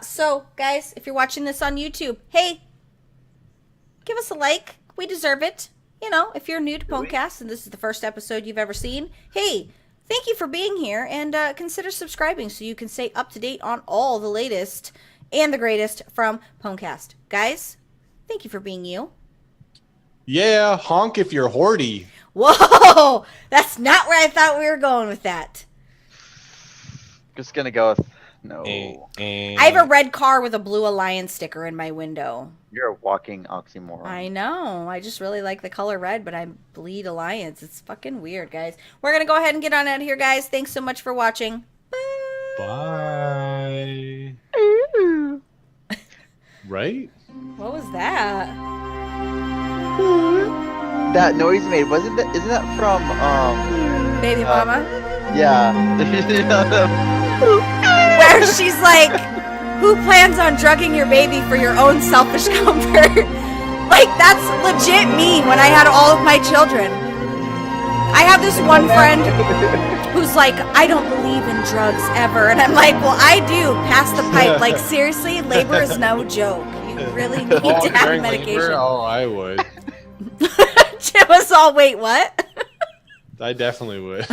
So, guys, if you're watching this on YouTube, hey, give us a like. We deserve it. You know, if you're new to Pwnecast and this is the first episode you've ever seen, hey, thank you for being here, and consider subscribing so you can stay up to date on all the latest and the greatest from Pwnecast. Guys, thank you for being you. Yeah, honk if you're horty. Whoa! That's not where I thought we were going with that. Just gonna go with no. I have a red car with a blue Alliance sticker in my window. You're a walking oxymoron. I know. I just really like the color red, but I bleed Alliance. It's fucking weird, guys. We're going to go ahead and get on out of here, guys. Thanks so much for watching. Bye. Right? What was that? That noise you made, isn't that from Baby Mama? Yeah. Where she's like, who plans on drugging your baby for your own selfish comfort? Like, that's legit me when I had all of my children. I have this one friend who's like, I don't believe in drugs ever. And I'm like, well, I do. Pass the pipe. Like, seriously, labor is no joke. You really need to have medication. Labor? Oh, I would. Jim was all, wait, what? I definitely would.